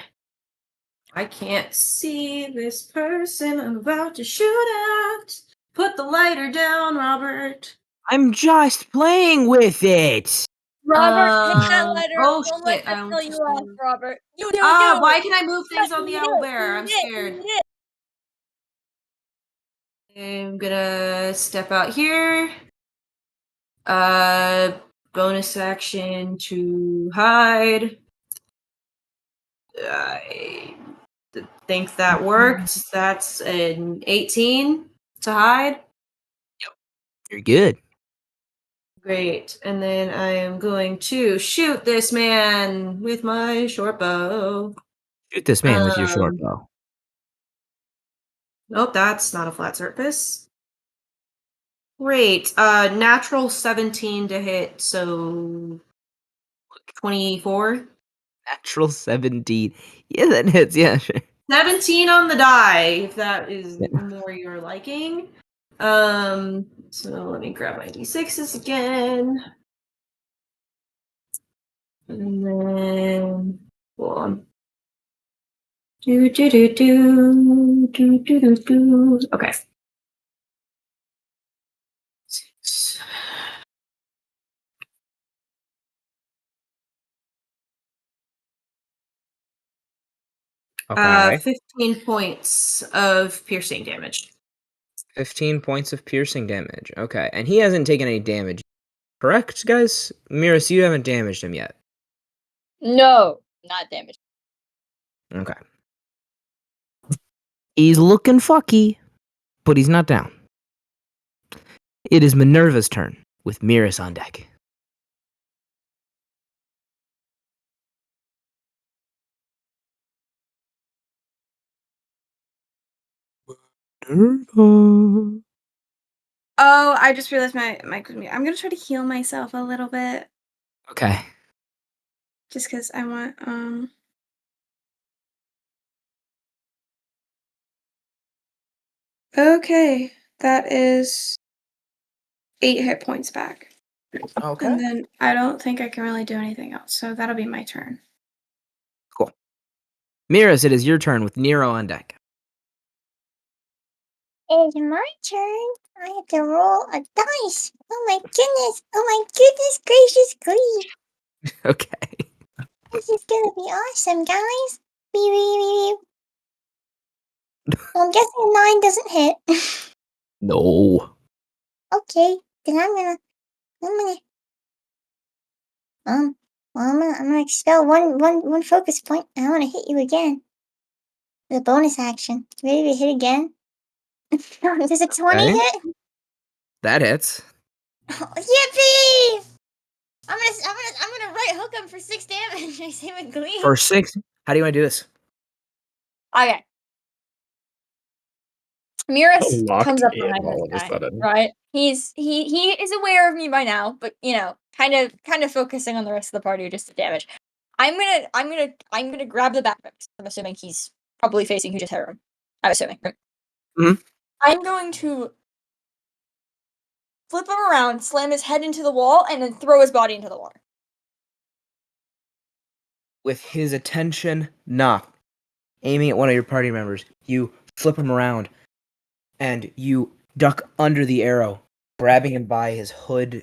I can't see this person I'm about to shoot at. Put the lighter down, Robert. I'm just playing with it! Robert, take that letter. Oh Don't let shit! that I'm tell you just off, gonna... Robert. You. why can I move things on the You owl do, bear? I'm you did, scared. you did. I'm gonna step out here. Bonus action to hide. I think that worked. That's an 18 to hide. You're good. Great. And then I am going to shoot this man with my short bow. Shoot this man with your short bow. Nope, that's not a flat surface. Great. Natural 17 to hit, so 24. Natural 17. Yeah, that hits. Yeah, sure. 17 on the die, if that is more your liking. So let me grab my d6s again. And then hold on. Okay. 6. Okay. 15 points of piercing damage. 15 points of piercing damage. Okay. And he hasn't taken any damage. Correct, guys? Meris, you haven't damaged him yet. No, not damaged. Okay. He's looking fucky, but he's not down. It is Minerva's turn, with Meris on deck. Minerva. Oh, I just realized my mic was muted. I'm gonna try to heal myself a little bit. Okay. Just because I want, Okay, that is 8 hit points back. Okay. And then I don't think I can really do anything else, so that'll be my turn. Cool. Meris, it is your turn with Nero on deck. It's my turn. I have to roll a dice. Oh my goodness. Oh my goodness gracious grief. Okay. This is gonna be awesome, guys. Beep, beep, beep, beep. Well, I'm guessing 9 doesn't hit. No. Okay, then I'm gonna expel one focus point. And I wanna hit you again. The bonus action. Ready to hit again? Does a 20 Okay. hit? That hits. Yippee! I'm gonna right hook him for 6 damage. I say with glee. For 6. How do you want to do this? Okay. Meris Locked comes up in behind all this of a guy, sudden. right? He is aware of me by now, but kind of focusing on the rest of the party just to damage. I'm gonna grab the backpack. I'm assuming he's probably facing who just hit him. I'm assuming. Right? Mhm. I'm going to flip him around, slam his head into the wall, and then throw his body into the water. With his attention not aiming at one of your party members, you flip him around and you duck under the arrow, grabbing him by his hood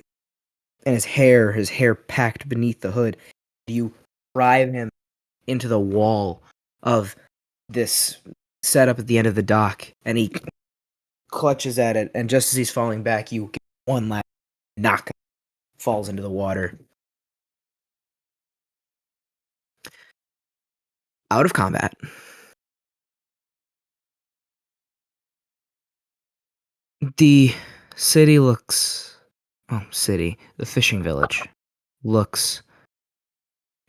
and his hair packed beneath the hood. You drive him into the wall of this set up at the end of the dock, and he clutches at it, and just as he's falling back, you get one last knock, falls into the water. Out of combat. The city looks... the fishing village looks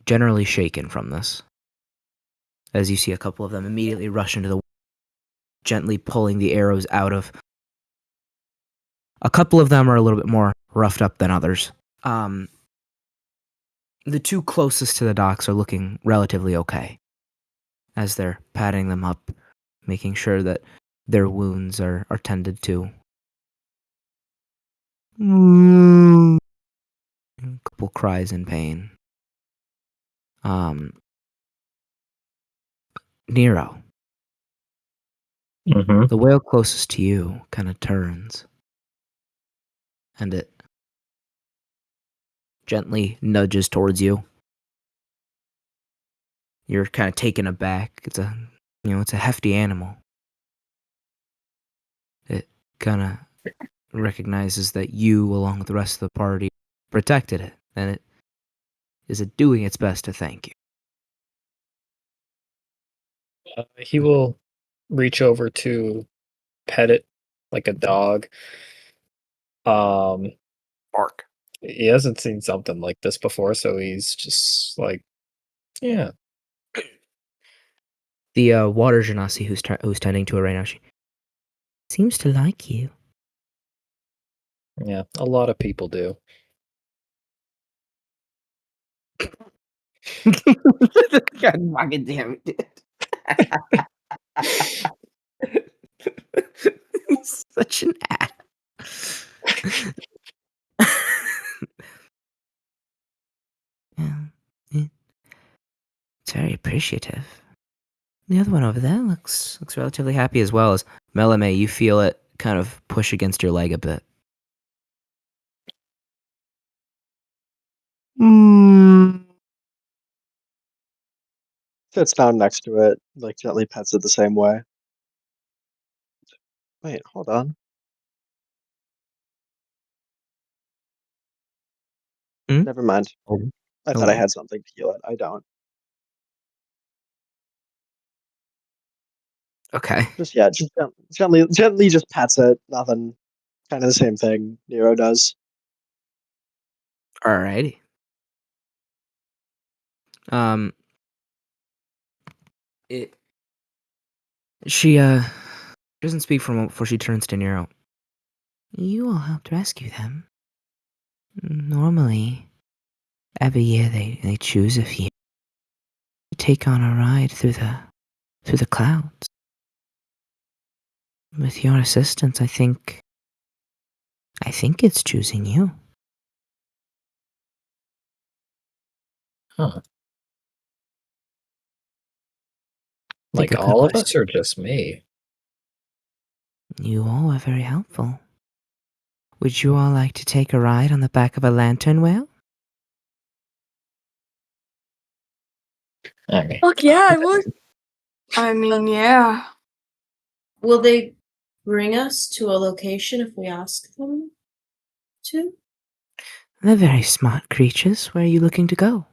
generally shaken from this. As you see a couple of them immediately rush into the water, gently pulling the arrows out of... A couple of them are a little bit more roughed up than others. The two closest to the docks are looking relatively okay, as they're patting them up, making sure that their wounds are tended to. A couple cries in pain. Nero, Mm-hmm. the whale closest to you kind of turns, and it gently nudges towards you. You're kind of taken aback. It's a hefty animal. It kind of recognizes that you, along with the rest of the party, protected it, and it is doing its best to thank you. He will reach over to pet it like a dog. Bark. He hasn't seen something like this before, so he's just like, yeah. The water genasi who's tending to it right now, she seems to like you. Yeah, a lot of people do. God fucking damn it. Such an ass. Yeah, it's very appreciative. The other one over there looks relatively happy as well. As Melome, you feel it kind of push against your leg a bit. Sits down next to it, like gently pets it the same way. Wait, hold on. Hmm? Never mind. Oh. I thought I had something to heal it. I don't. Okay. Just gently just pets it. Nothing. Kind of the same thing Nero does. Alrighty. She doesn't speak for a moment before she turns to Nero. You all helped rescue them. Normally, every year they choose a few to take on a ride through the clouds. With your assistance, I think it's choosing you. Huh. Think Like a good all of question. us or just me? You all are very helpful. Would you all like to take a ride on the back of a lantern whale? Okay. Fuck yeah, I would. I mean, yeah. Will they bring us to a location if we ask them to? They're very smart creatures. Where are you looking to go?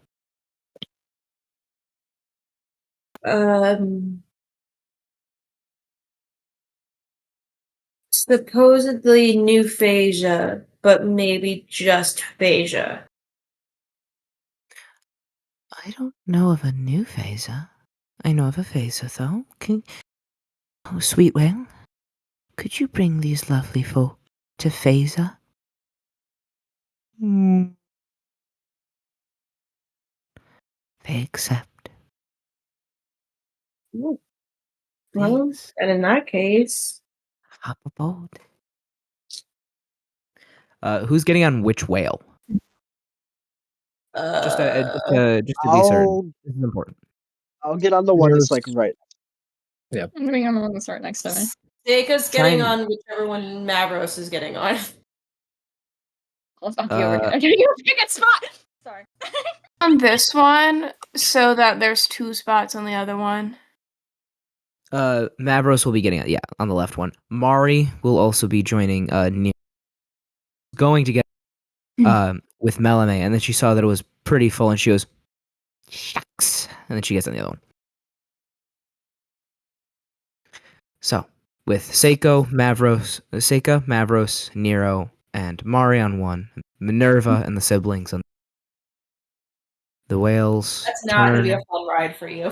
Supposedly New Phasia, but maybe just Phasia. I don't know of a new phaser. I know of a phaser, though. Oh, sweet whale, could you bring these lovely folk to phaser? They accept. Ooh. Well, Thanks. and in that case, Hop aboard. Who's getting on which whale? Just to be certain. This is important. I'll get on the one that's like right. Yeah. I'm getting on the one that's right next to me. Seika's Try getting and- on whichever one Mavros is getting on. Let's not be over here. I gotta pick a spot. Sorry. On this one, so that there's two spots on the other one. Mavros will be getting it. Yeah, on the left one. Mari will also be joining. Going to get with Melome, and then she saw that it was pretty full, and she goes, "Shucks," and then she gets on the other one. So with Seika, Mavros, Nero, and Mari on one, Minerva and the siblings on the whales. That's not going to be a fun ride for you.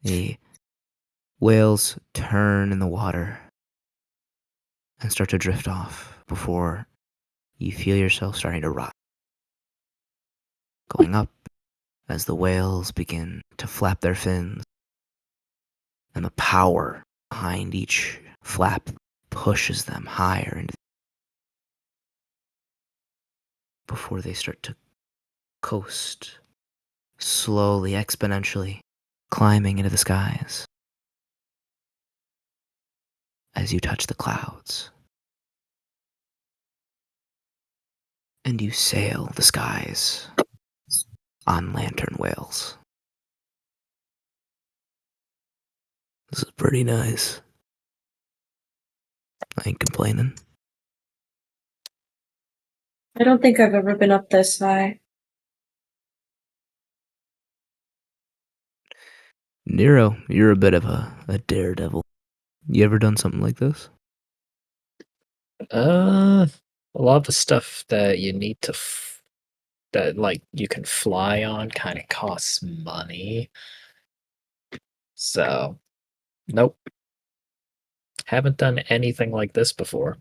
The whales turn in the water and start to drift off before you feel yourself starting to rise. Going up as the whales begin to flap their fins, and the power behind each flap pushes them higher into before they start to coast slowly, exponentially, climbing into the skies as you touch the clouds. And you sail the skies on lantern whales. This is pretty nice. I ain't complaining. I don't think I've ever been up this high. Nero, you're a bit of a daredevil. You ever done something like this? A lot of the stuff that you need to that like you can fly on kind of costs money. So, nope. Haven't done anything like this before.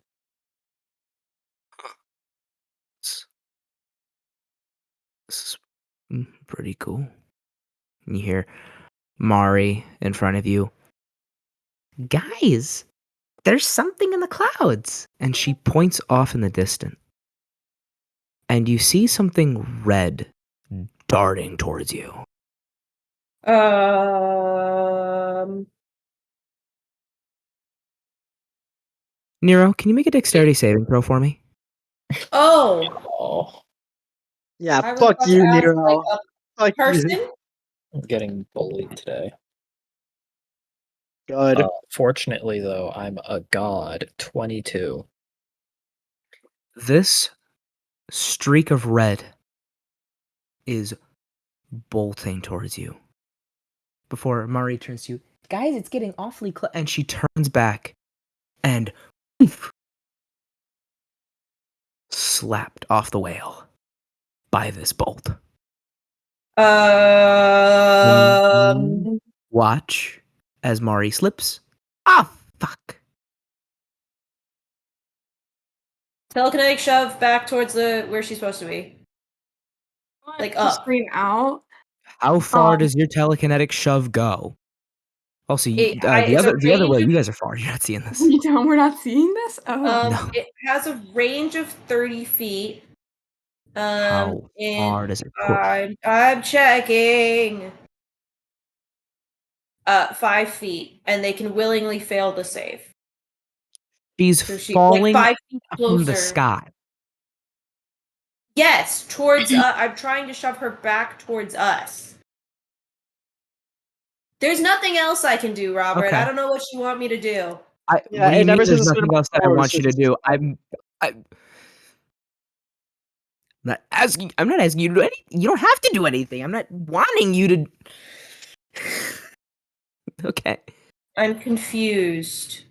This is pretty cool. You hear Mari in front of you. Guys, there's something in the clouds. And she points off in the distance. And you see something red darting towards you. Nero, can you make a dexterity saving throw for me? Oh. Oh, Yeah, I was fuck about to you, ask, Nero. like, Fuck person? you. I'm getting bullied today. Good. Fortunately, though, I'm a god. 22. This streak of red is bolting towards you. Before Mari turns to you, guys, it's getting awfully close. And she turns back and slapped off the whale by this bolt. Watch as Mari slips. Ah, fuck. Telekinetic shove back towards where she's supposed to be. Like to up. scream out. How far does your telekinetic shove go? Also, It's the a other way, range you guys are far. You're not seeing this. We're not seeing this? Oh. No. It has a range of 30 feet. How far does it push? I'm checking. 5 feet, and they can willingly fail the save. She's So falling like 5 feet from the closer. sky. Yes, towards. I'm trying to shove her back towards us. There's nothing else I can do, Robert. Okay. I don't know what you want me to do. What do you mean there's nothing else that I want you to do? I'm not asking you to do anything. You don't have to do anything. I'm not wanting you to. Okay. I'm confused.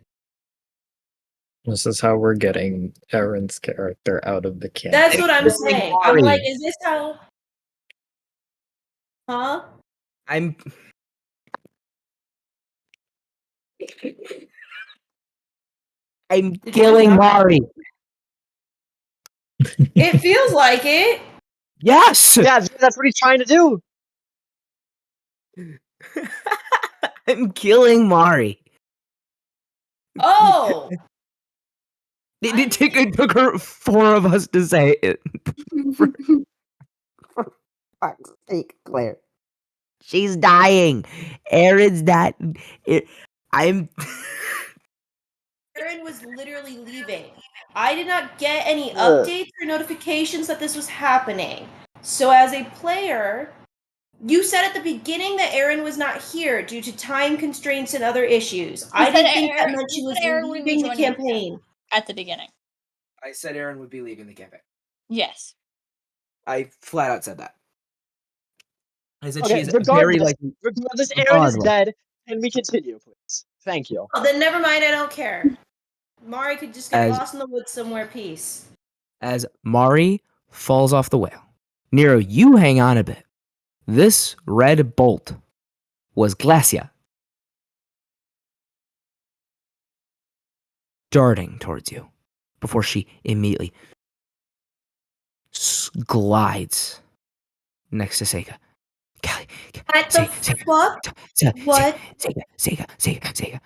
This is how we're getting Aaron's character out of the camp. That's what I'm saying. I'm Mari. like, is this how? Huh? I'm killing Mari. It feels like it. Yes. Yeah, that's what he's trying to do. I'm killing Mari. Oh. It took her 4 of us to say it. For fuck's sake, Claire. She's dying. Aaron's not. I'm. Aaron was literally leaving. I did not get any updates or notifications that this was happening. So as a player, You said at the beginning that Erin was not here due to time constraints and other issues. I said didn't think that Erin- meant you she was said Erin would be leaving the joining us. campaign. At the beginning. I said Erin would be leaving the campaign. Yes. I flat out said that. I said Okay, she's very regardless, Aaron is regardless. dead. Can we continue, please? Thank you. Oh, then never mind, I don't care. Mari could just get As- lost in the woods somewhere, peace. As Mari falls off the whale. Nero, you hang on a bit. This red bolt was Glacia. Darting towards you before she immediately glides next to Seika. What the fuck? What? Seika.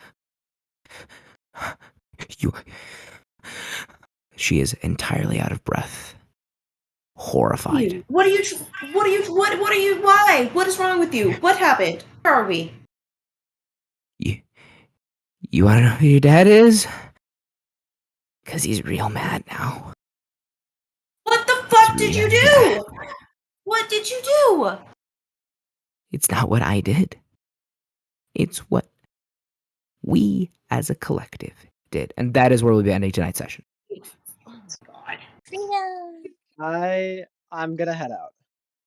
She is entirely out of breath. Horrified. Why? What is wrong with you? What happened? Where are we? You wanna know who your dad is? Cause he's real mad now. What the fuck did you do? What did you do? It's not what I did. It's what we as a collective did. And that is where we'll be ending tonight's session. Oh my god. Freedom. I'm gonna head out.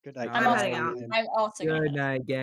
Good night. I'm guys. heading out. I'm also gonna Good night, gang.